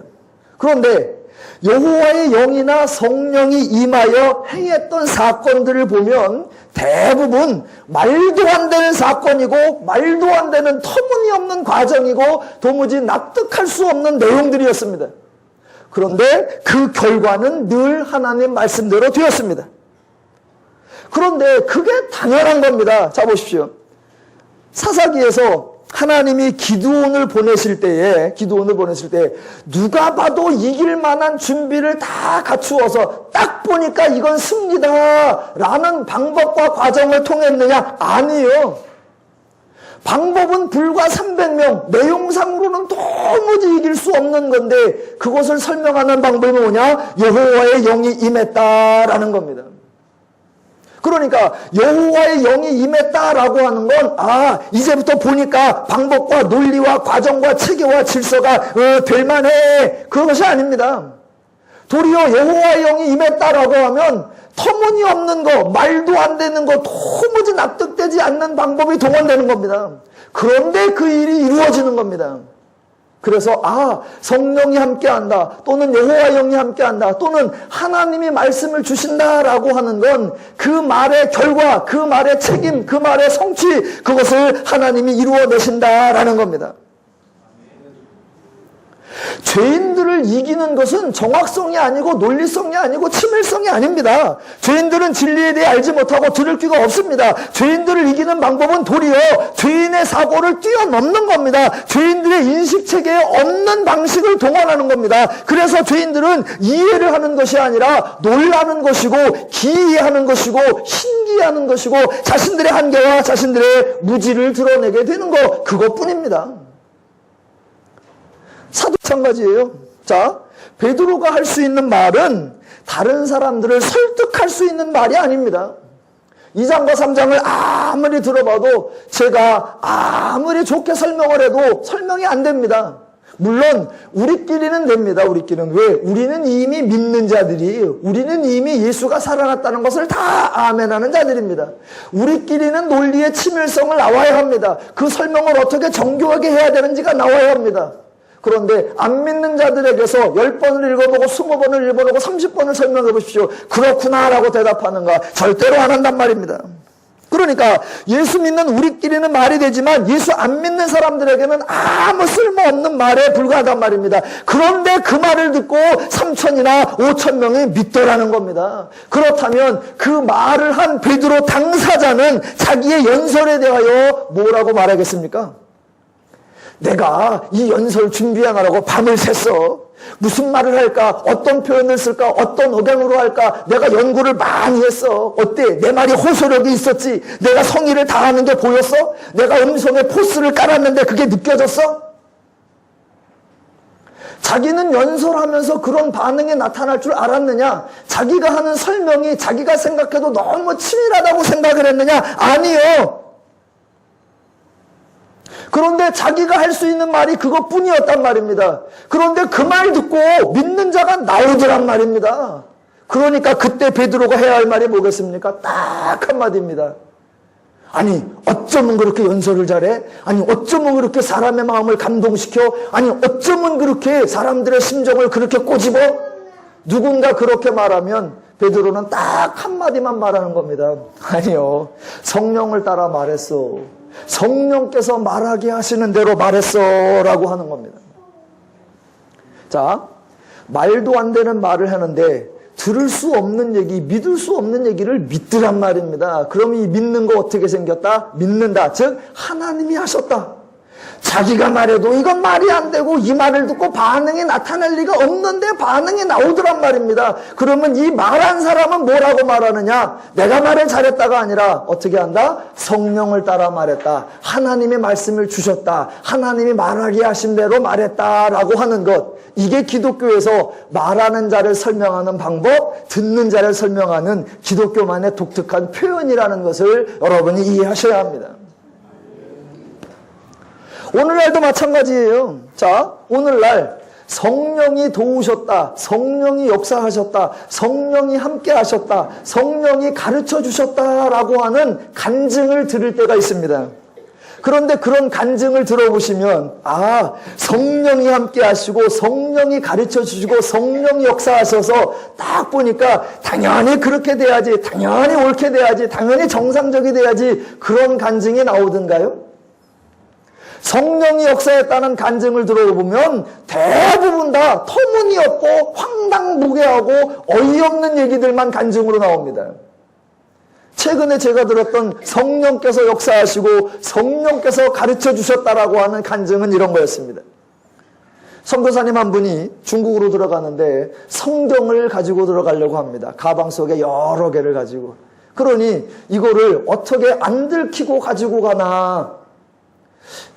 그런데 여호와의 영이나 성령이 임하여 행했던 사건들을 보면 대부분 말도 안 되는 사건이고 말도 안 되는 터무니없는 과정이고 도무지 납득할 수 없는 내용들이었습니다. 그런데 그 결과는 늘 하나님 말씀대로 되었습니다. 그런데 그게 당연한 겁니다. 자, 보십시오. 사사기에서 하나님이 기드온을 보내실 때에 누가 봐도 이길 만한 준비를 다 갖추어서 딱 보니까 이건 승리다 라는 방법과 과정을 통했느냐? 아니에요. 방법은 불과 300명, 내용상으로는 도무지 이길 수 없는 건데 그것을 설명하는 방법이 뭐냐? 여호와의 영이 임했다라는 겁니다. 그러니까 여호와의 영이 임했다라고 하는 건 이제부터 보니까 방법과 논리와 과정과 체계와 질서가 될 만해, 그것이 아닙니다. 도리어 여호와의 영이 임했다라고 하면 터무니없는 거, 말도 안 되는 거, 도무지 납득되지 않는 방법이 동원되는 겁니다. 그런데 그 일이 이루어지는 겁니다. 그래서 성령이 함께한다, 또는 여호와의 영이 함께한다, 또는 하나님이 말씀을 주신다라고 하는 건 그 말의 결과, 그 말의 책임, 그 말의 성취, 그것을 하나님이 이루어내신다라는 겁니다. 죄인들을 이기는 것은 정확성이 아니고 논리성이 아니고 치밀성이 아닙니다. 죄인들은 진리에 대해 알지 못하고 들을 귀가 없습니다. 죄인들을 이기는 방법은 도리어 죄인의 사고를 뛰어넘는 겁니다. 죄인들의 인식체계에 없는 방식을 동원하는 겁니다. 그래서 죄인들은 이해를 하는 것이 아니라 놀라는 것이고 기이해하는 것이고 신기해하는 것이고 자신들의 한계와 자신들의 무지를 드러내게 되는 것, 그것뿐입니다. 사도 마찬가지예요. 자, 베드로가 할 수 있는 말은 다른 사람들을 설득할 수 있는 말이 아닙니다. 2장과 3장을 아무리 들어봐도 제가 아무리 좋게 설명을 해도 설명이 안 됩니다. 물론 우리끼리는 됩니다. 우리끼리는. 왜? 우리는 이미 믿는 자들이에요. 우리는 이미 예수가 살아났다는 것을 다 아멘하는 자들입니다. 우리끼리는 논리의 치밀성을 나와야 합니다. 그 설명을 어떻게 정교하게 해야 되는지가 나와야 합니다. 그런데 안 믿는 자들에게서 10번을 읽어보고 20번을 읽어보고 30번을 설명해 보십시오. 그렇구나 라고 대답하는가? 절대로 안 한단 말입니다. 그러니까 예수 믿는 우리끼리는 말이 되지만 예수 안 믿는 사람들에게는 아무 쓸모없는 말에 불과하단 말입니다. 그런데 그 말을 듣고 3,000이나 5,000명이 믿더라는 겁니다. 그렇다면 그 말을 한 베드로 당사자는 자기의 연설에 대하여 뭐라고 말하겠습니까? 내가 이 연설 준비하느라고 밤을 샜어. 무슨 말을 할까? 어떤 표현을 쓸까? 어떤 억양으로 할까? 내가 연구를 많이 했어. 어때? 내 말이 호소력이 있었지? 내가 성의를 다하는 게 보였어? 내가 음성에 포스를 깔았는데 그게 느껴졌어? 자기는 연설하면서 그런 반응이 나타날 줄 알았느냐? 자기가 하는 설명이 자기가 생각해도 너무 치밀하다고 생각을 했느냐? 아니요. 그런데 자기가 할 수 있는 말이 그것뿐이었단 말입니다. 그런데 그 말 듣고 믿는 자가 나오더란 말입니다. 그러니까 그때 베드로가 해야 할 말이 뭐겠습니까? 딱 한마디입니다. 아니 어쩌면 그렇게 연설을 잘해? 아니 어쩌면 그렇게 사람의 마음을 감동시켜? 아니 어쩌면 그렇게 사람들의 심정을 그렇게 꼬집어? 누군가 그렇게 말하면 베드로는 딱 한마디만 말하는 겁니다. 아니요, 성령을 따라 말했어. 성령께서 말하게 하시는 대로 말했어 라고 하는 겁니다. 자, 말도 안 되는 말을 하는데 들을 수 없는 얘기, 믿을 수 없는 얘기를 믿으란 말입니다. 그럼 이 믿는 거 어떻게 생겼다? 믿는다. 즉 하나님이 하셨다. 자기가 말해도 이건 말이 안 되고 이 말을 듣고 반응이 나타날 리가 없는데 반응이 나오더란 말입니다. 그러면 이 말한 사람은 뭐라고 말하느냐? 내가 말을 잘했다가 아니라 어떻게 한다? 성령을 따라 말했다. 하나님의 말씀을 주셨다. 하나님이 말하게 하신 대로 말했다라고 하는 것. 이게 기독교에서 말하는 자를 설명하는 방법, 듣는 자를 설명하는 기독교만의 독특한 표현이라는 것을 여러분이 이해하셔야 합니다. 오늘날도 마찬가지예요. 자, 오늘날 성령이 도우셨다, 성령이 역사하셨다, 성령이 함께 하셨다, 성령이 가르쳐 주셨다라고 하는 간증을 들을 때가 있습니다. 그런데 그런 간증을 들어보시면 아, 성령이 함께 하시고 성령이 가르쳐 주시고 성령이 역사하셔서 딱 보니까 당연히 그렇게 돼야지, 당연히 옳게 돼야지, 당연히 정상적이 돼야지, 그런 간증이 나오던가요? 성령이 역사했다는 간증을 들어보면 대부분 다 터무니없고 황당무계하고 어이없는 얘기들만 간증으로 나옵니다. 최근에 제가 들었던 성령께서 역사하시고 성령께서 가르쳐 주셨다라고 하는 간증은 이런 거였습니다. 선교사님 한 분이 중국으로 들어가는데 성경을 가지고 들어가려고 합니다. 가방 속에 여러 개를 가지고. 그러니 이거를 어떻게 안 들키고 가지고 가나.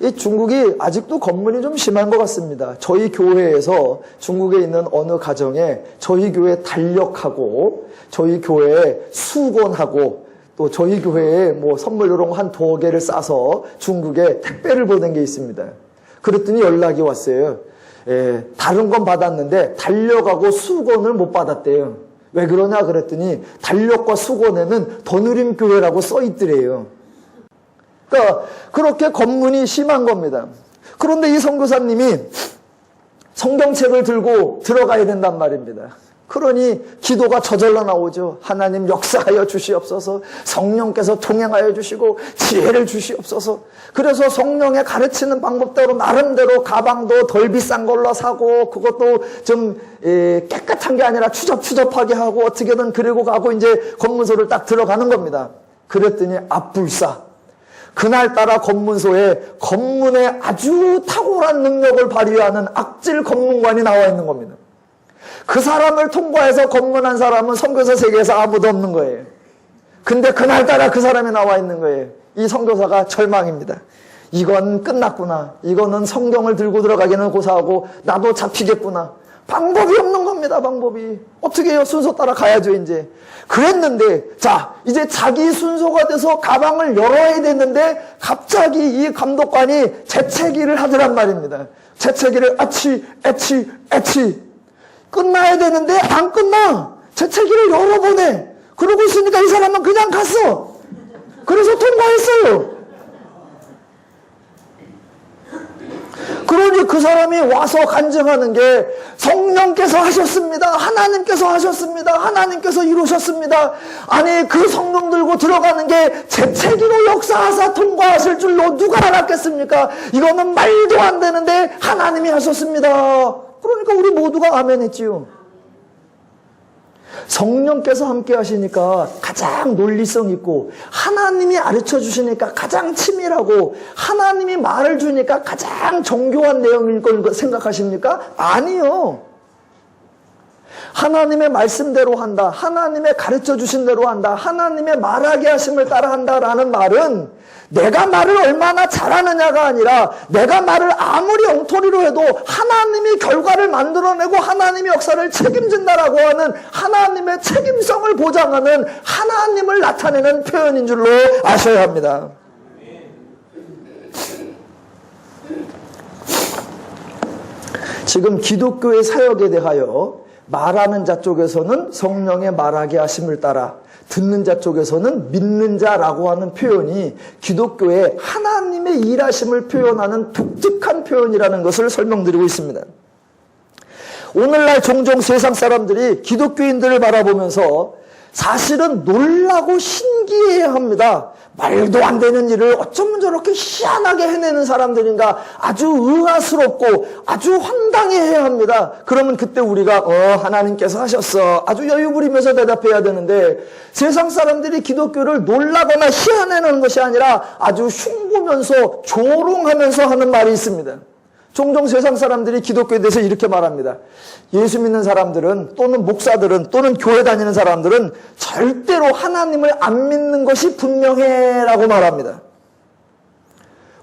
이 중국이 아직도 검문이 좀 심한 것 같습니다. 저희 교회에서 중국에 있는 어느 가정에 저희 교회 달력하고 저희 교회에 수건하고 또 저희 교회에 뭐 선물 이런 거 한 2개를 싸서 중국에 택배를 보낸 게 있습니다. 그랬더니 연락이 왔어요. 다른 건 받았는데 달력하고 수건을 못 받았대요. 왜 그러냐 그랬더니 달력과 수건에는 더누림교회라고 써 있더래요. 그러니까 그렇게 검문이 심한 겁니다. 그런데 이 선교사님이 성경책을 들고 들어가야 된단 말입니다. 그러니 기도가 저절로 나오죠. 하나님 역사하여 주시옵소서, 성령께서 동행하여 주시고 지혜를 주시옵소서. 그래서 성령의 가르치는 방법대로 나름대로 가방도 덜 비싼 걸로 사고 그것도 좀 깨끗한 게 아니라 추접추접하게 하고 어떻게든 그리고 가고 이제 검문소를 딱 들어가는 겁니다. 그랬더니 앞불사 그날따라 검문소에 검문에 아주 탁월한 능력을 발휘하는 악질 검문관이 나와 있는 겁니다. 그 사람을 통과해서 검문한 사람은 선교사 세계에서 아무도 없는 거예요. 근데 그날따라 그 사람이 나와 있는 거예요. 이 선교사가 절망입니다. 이건 끝났구나. 이거는 성경을 들고 들어가기는 고사하고 나도 잡히겠구나. 방법이 없는 겁니다. 방법이. 어떻게 해요? 순서 따라 가야죠 이제. 그랬는데 자 이제 자기 순서가 돼서 가방을 열어야 됐는데 갑자기 이 감독관이 재채기를 하더란 말입니다. 재채기를 애치 끝나야 되는데 안 끝나. 재채기를 여러 번 해. 그러고 있으니까 이 사람은 그냥 갔어. 그래서 통과했어요. 그러니 그 사람이 와서 간증하는 게 성령께서 하셨습니다. 하나님께서 하셨습니다. 하나님께서 이루셨습니다. 아니 그 성령 들고 들어가는 게 재채기로 역사하사 통과하실 줄로 누가 알았겠습니까? 이거는 말도 안 되는데 하나님이 하셨습니다. 그러니까 우리 모두가 아멘 했지요. 성령께서 함께 하시니까 가장 논리성 있고 하나님이 가르쳐 주시니까 가장 치밀하고 하나님이 말을 주니까 가장 정교한 내용일 걸 생각하십니까? 아니요. 하나님의 말씀대로 한다. 하나님의 가르쳐 주신 대로 한다. 하나님의 말하게 하심을 따라 한다라는 말은 내가 말을 얼마나 잘하느냐가 아니라 내가 말을 아무리 엉터리로 해도 하나님이 결과를 만들어내고 하나님의 역사를 책임진다라고 하는 하나님의 책임성을 보장하는 하나님을 나타내는 표현인 줄로 아셔야 합니다. 지금 기독교의 사역에 대하여 말하는 자 쪽에서는 성령의 말하게 하심을 따라 듣는 자 쪽에서는 믿는 자라고 하는 표현이 기독교의 하나님의 일하심을 표현하는 독특한 표현이라는 것을 설명드리고 있습니다. 오늘날 종종 세상 사람들이 기독교인들을 바라보면서 사실은 놀라고 신기해야 합니다. 말도 안 되는 일을 어쩌면 저렇게 희한하게 해내는 사람들인가 아주 의아스럽고 아주 황당해해야 합니다. 그러면 그때 우리가 하나님께서 하셨어 아주 여유 부리면서 대답해야 되는데 세상 사람들이 기독교를 놀라거나 희한해내는 것이 아니라 아주 흉보면서 조롱하면서 하는 말이 있습니다. 종종 세상 사람들이 기독교에 대해서 이렇게 말합니다. 예수 믿는 사람들은 또는 목사들은 또는 교회 다니는 사람들은 절대로 하나님을 안 믿는 것이 분명해 라고 말합니다.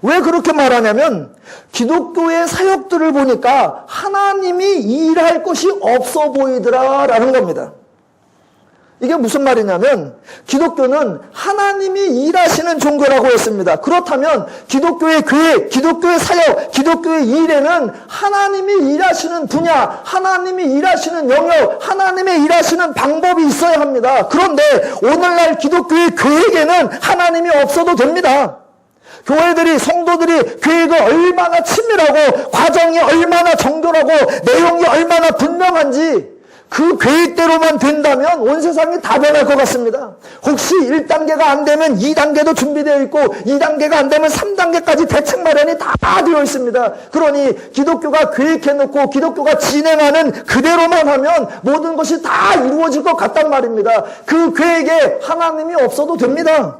왜 그렇게 말하냐면 기독교의 사역들을 보니까 하나님이 일할 것이 없어 보이더라 라는 겁니다. 이게 무슨 말이냐면 기독교는 하나님이 일하시는 종교라고 했습니다. 그렇다면 기독교의 계획, 기독교의 사역, 기독교의 일에는 하나님이 일하시는 분야, 하나님이 일하시는 영역, 하나님의 일하시는 방법이 있어야 합니다. 그런데 오늘날 기독교의 계획에는 하나님이 없어도 됩니다. 교회들이 성도들이 계획을 얼마나 치밀하고 과정이 얼마나 정교하고 내용이 얼마나 분명한지 그 계획대로만 된다면 온 세상이 다 변할 것 같습니다. 혹시 1단계가 안 되면 2단계도 준비되어 있고 2단계가 안 되면 3단계까지 대책 마련이 다 되어 있습니다. 그러니 기독교가 계획해놓고 기독교가 진행하는 그대로만 하면 모든 것이 다 이루어질 것 같단 말입니다. 그 계획에 하나님이 없어도 됩니다.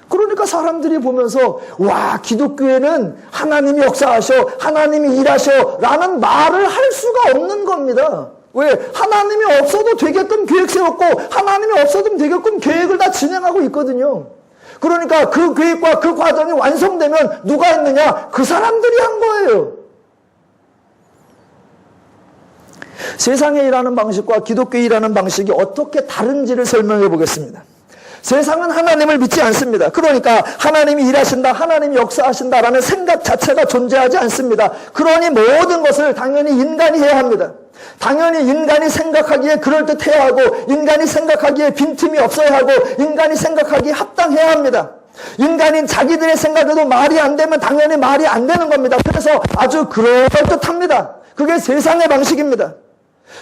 그러니까 사람들이 보면서 와 기독교에는 하나님이 역사하셔 하나님이 일하셔 라는 말을 할 수가 없는 겁니다. 왜? 하나님이 없어도 되게끔 계획 세웠고 하나님이 없어도 되게끔 계획을 다 진행하고 있거든요. 그러니까 그 계획과 그 과정이 완성되면 누가 했느냐? 그 사람들이 한 거예요. 세상에 일하는 방식과 기독교에 일하는 방식이 어떻게 다른지를 설명해 보겠습니다. 세상은 하나님을 믿지 않습니다. 그러니까 하나님이 일하신다, 하나님이 역사하신다라는 생각 자체가 존재하지 않습니다. 그러니 모든 것을 당연히 인간이 해야 합니다. 당연히 인간이 생각하기에 그럴듯해야 하고 인간이 생각하기에 빈틈이 없어야 하고 인간이 생각하기에 합당해야 합니다. 인간인 자기들의 생각에도 말이 안 되면 당연히 말이 안 되는 겁니다. 그래서 아주 그럴듯합니다. 그게 세상의 방식입니다.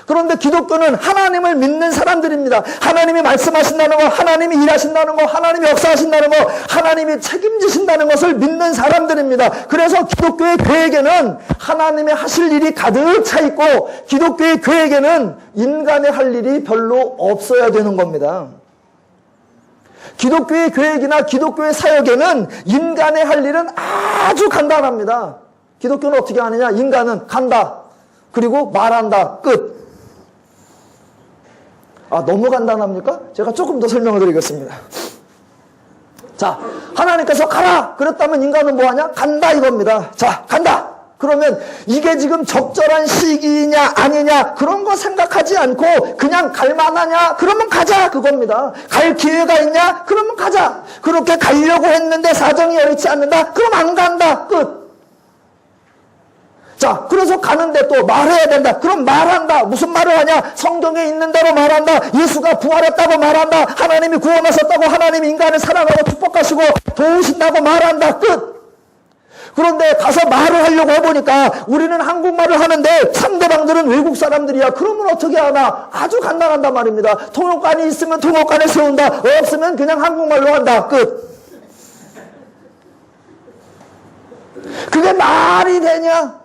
그런데 기독교는 하나님을 믿는 사람들입니다. 하나님이 말씀하신다는 거, 하나님이 일하신다는 거, 하나님이 역사하신다는 거, 하나님이 책임지신다는 것을 믿는 사람들입니다. 그래서 기독교의 계획에는 하나님의 하실 일이 가득 차 있고 기독교의 계획에는 인간의 할 일이 별로 없어야 되는 겁니다. 기독교의 계획이나 기독교의 사역에는 인간의 할 일은 아주 간단합니다. 기독교는 어떻게 하느냐? 인간은 간다. 그리고 말한다. 끝. 너무 간단합니까? 제가 조금 더 설명을 드리겠습니다. 자, 하나님께서 가라! 그랬다면 인간은 뭐하냐? 간다 이겁니다. 자, 간다! 그러면 이게 지금 적절한 시기냐 아니냐 그런 거 생각하지 않고 그냥 갈만하냐 그러면 가자 그겁니다. 갈 기회가 있냐 그러면 가자. 그렇게 가려고 했는데 사정이 여의치 않는다 그럼 안 간다 끝. 자, 그래서 가는데 또 말해야 된다. 그럼 말한다. 무슨 말을 하냐? 성경에 있는 대로 말한다. 예수가 부활했다고 말한다. 하나님이 구원하셨다고, 하나님이 인간을 사랑하고 축복하시고 도우신다고 말한다. 끝. 그런데 가서 말을 하려고 해보니까 우리는 한국말을 하는데 상대방들은 외국 사람들이야. 그러면 어떻게 하나? 아주 간단한단 말입니다. 통역관이 있으면 통역관을 세운다. 없으면 그냥 한국말로 한다. 끝. 그게 말이 되냐?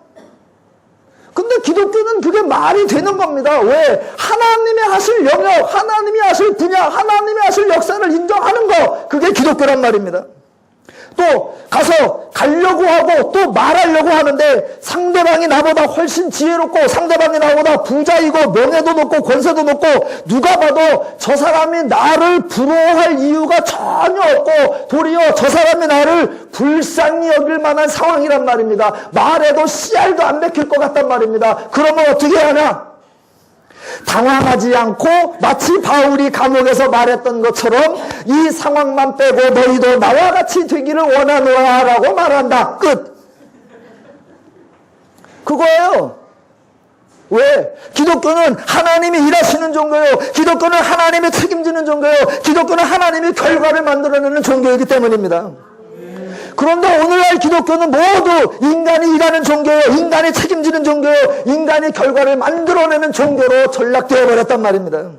근데 기독교는 그게 말이 되는 겁니다. 왜? 하나님이 하실 영역, 하나님이 하실 분야, 하나님이 하실 역사를 인정하는 거. 그게 기독교란 말입니다. 또 가서 가려고 하고 또 말하려고 하는데 상대방이 나보다 훨씬 지혜롭고 상대방이 나보다 부자이고 명예도 높고 권세도 높고 누가 봐도 저 사람이 나를 부러워할 이유가 전혀 없고 도리어 저 사람이 나를 불쌍히 여길 만한 상황이란 말입니다. 말해도 씨알도 안 맥힐 것 같단 말입니다. 그러면 어떻게 하냐? 당황하지 않고 마치 바울이 감옥에서 말했던 것처럼 이 상황만 빼고 너희도 나와 같이 되기를 원하노라 라고 말한다. 끝. 그거예요. 왜? 기독교는 하나님이 일하시는 종교예요. 기독교는 하나님이 책임지는 종교예요. 기독교는 하나님이 결과를 만들어내는 종교이기 때문입니다. 그런데 오늘날 기독교는 모두 인간이 일하는 종교예요. 인간이 책임지는 종교예요. 인간이 결과를 만들어내는 종교로 전락되어 버렸단 말입니다.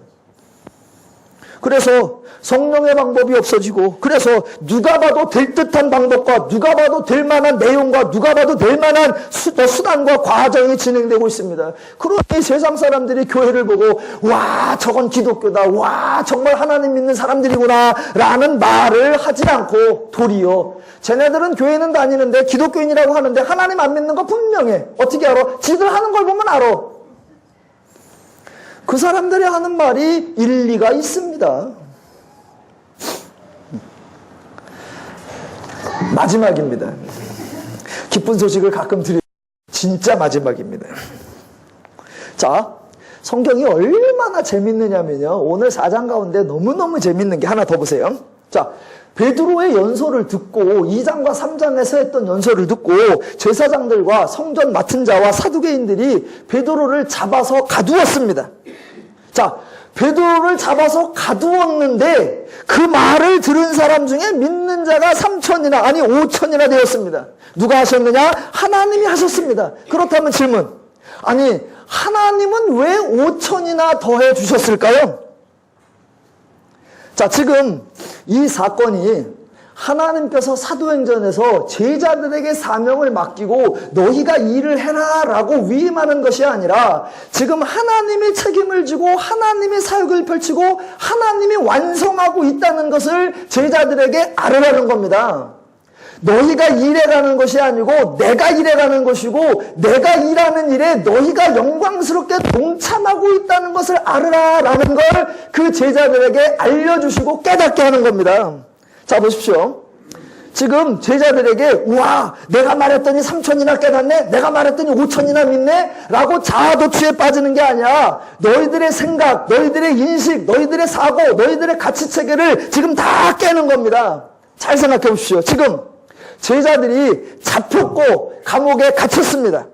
그래서 성령의 방법이 없어지고 그래서 누가 봐도 될 듯한 방법과 누가 봐도 될 만한 내용과 누가 봐도 될 만한 수단과 과정이 진행되고 있습니다. 그러니 세상 사람들이 교회를 보고 와 저건 기독교다. 와 정말 하나님 믿는 사람들이구나 라는 말을 하지 않고 도리어 쟤네들은 교회는 다니는데 기독교인이라고 하는데 하나님 안 믿는 거 분명해. 어떻게 알아? 지들 하는 걸 보면 알아. 그 사람들이 하는 말이 일리가 있습니다. 마지막입니다. 기쁜 소식을 가끔 드리는 진짜 마지막입니다. 자, 성경이 얼마나 재밌느냐면요. 오늘 4장 가운데 너무너무 재밌는 게 하나 더 보세요. 자, 베드로의 연설을 듣고 2장과 3장에서 했던 연설을 듣고 제사장들과 성전 맡은 자와 사두개인들이 베드로를 잡아서 가두었습니다. 자, 베드로를 잡아서 가두었는데 그 말을 들은 사람 중에 믿는 자가 3천이나 아니 5천이나 되었습니다. 누가 하셨느냐? 하나님이 하셨습니다. 그렇다면 질문. 아니 하나님은 왜 5천이나 더해 주셨을까요? 자, 지금 이 사건이 하나님께서 사도행전에서 제자들에게 사명을 맡기고 너희가 일을 해라 라고 위임하는 것이 아니라 지금 하나님이 책임을 지고 하나님이 사역을 펼치고 하나님이 완성하고 있다는 것을 제자들에게 알으라는 겁니다. 너희가 일해가는 것이 아니고 내가 일해가는 것이고 내가 일하는 일에 너희가 영광스럽게 동참하고 있다는 것을 알으라 라는 걸 그 제자들에게 알려주시고 깨닫게 하는 겁니다. 자, 보십시오. 지금 제자들에게 우와 내가 말했더니 3천이나 깨닫네, 내가 말했더니 5천이나 믿네 라고 자아도취에 빠지는 게 아니야. 너희들의 생각, 너희들의 인식, 너희들의 사고, 너희들의 가치체계를 지금 다 깨는 겁니다. 잘 생각해 보십시오. 지금 제자들이 잡혔고 감옥에 갇혔습니다.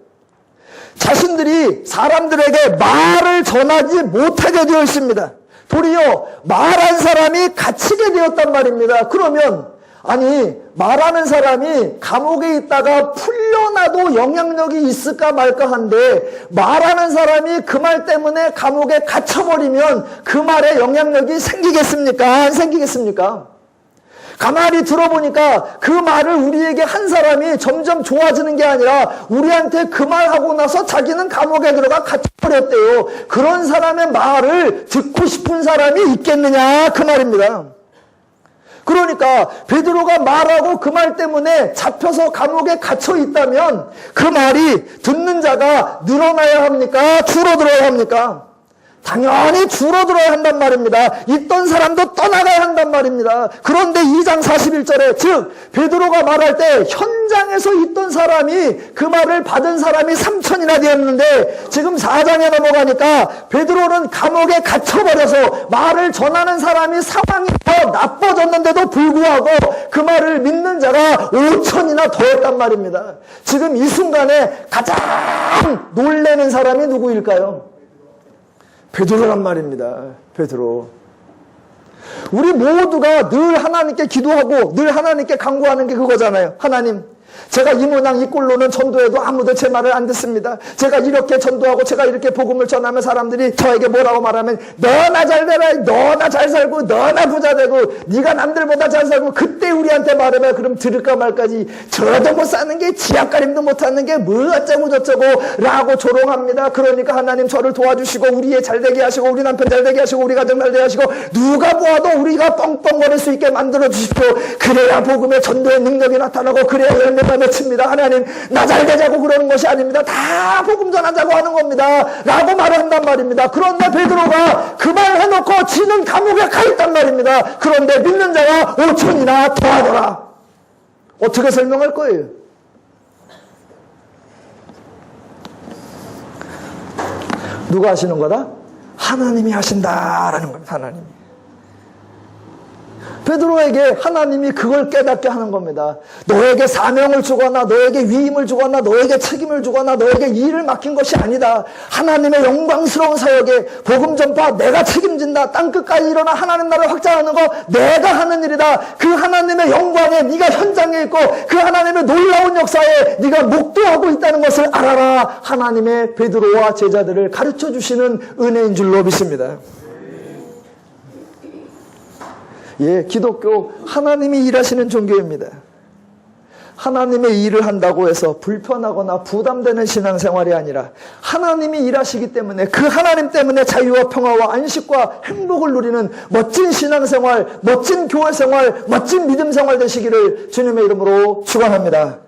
자신들이 사람들에게 말을 전하지 못하게 되어 있습니다. 도리어 말한 사람이 갇히게 되었단 말입니다. 그러면 아니 말하는 사람이 감옥에 있다가 풀려나도 영향력이 있을까 말까 한데 말하는 사람이 그 말 때문에 감옥에 갇혀버리면 그 말에 영향력이 생기겠습니까? 안 생기겠습니까? 가만히 들어보니까 그 말을 우리에게 한 사람이 점점 좋아지는 게 아니라 우리한테 그 말하고 나서 자기는 감옥에 들어가 갇혀버렸대요. 그런 사람의 말을 듣고 싶은 사람이 있겠느냐 그 말입니다. 그러니까 베드로가 말하고 그 말 때문에 잡혀서 감옥에 갇혀 있다면 그 말이 듣는 자가 늘어나야 합니까? 줄어들어야 합니까? 당연히 줄어들어야 한단 말입니다. 있던 사람도 떠나가야 한단 말입니다. 그런데 2장 41절에 즉 베드로가 말할 때 현장에서 있던 사람이 그 말을 받은 사람이 3,000이나 되었는데 지금 4장에 넘어가니까 베드로는 감옥에 갇혀버려서 말을 전하는 사람이 상황이 더 나빠졌는데도 불구하고 그 말을 믿는 자가 5,000이나 더했단 말입니다. 지금 이 순간에 가장 놀라는 사람이 누구일까요? 베드로란 말입니다. 베드로. 우리 모두가 늘 하나님께 기도하고 늘 하나님께 간구하는 게 그거잖아요. 하나님, 제가 이 모양 이 꼴로는 전도해도 아무도 제 말을 안 듣습니다. 제가 이렇게 전도하고 제가 이렇게 복음을 전하면 사람들이 저에게 뭐라고 말하면 너나 잘 되라, 너나 잘 살고 너나 부자 되고 네가 남들보다 잘 살고 그때 우리한테 말하면 그럼 들을까 말까지 저도 못 사는 게 지약가림도 못하는 게 뭐 어쩌고 저쩌고 라고 조롱합니다. 그러니까 하나님 저를 도와주시고 우리 애 잘되게 하시고 우리 남편 잘되게 하시고 우리 가정 잘되게 하시고 누가 보아도 우리가 뻥뻥거릴 수 있게 만들어 주십시오. 그래야 복음의 전도의 능력이 나타나고 그래야 열매가 맺힙니다. 하나님 나 잘되자고 그러는 것이 아닙니다. 다 복음 전하자고 하는 겁니다. 라고 말한단 말입니다. 그런데 베드로가 그 말 해놓고 지는 감옥에 가 있단 말입니다. 그런데 믿는 자가 5,000이나 더하더라. 어떻게 설명할 거예요? 누가 하시는 거다? 하나님이 하신다라는 겁니다. 하나님이. 베드로에게 하나님이 그걸 깨닫게 하는 겁니다. 너에게 사명을 주거나 너에게 위임을 주거나 너에게 책임을 주거나 너에게 일을 맡긴 것이 아니다. 하나님의 영광스러운 사역에 복음 전파 내가 책임진다. 땅끝까지 일어나 하나님 나라를 확장하는 거 내가 하는 일이다. 그 하나님의 영광에 네가 현장에 있고 그 하나님의 놀라운 역사에 네가 목도하고 있다는 것을 알아라. 하나님의 베드로와 제자들을 가르쳐 주시는 은혜인 줄로 믿습니다. 예, 기독교 하나님이 일하시는 종교입니다. 하나님의 일을 한다고 해서 불편하거나 부담되는 신앙생활이 아니라 하나님이 일하시기 때문에 그 하나님 때문에 자유와 평화와 안식과 행복을 누리는 멋진 신앙생활, 멋진 교회생활, 멋진 믿음생활 되시기를 주님의 이름으로 축원합니다.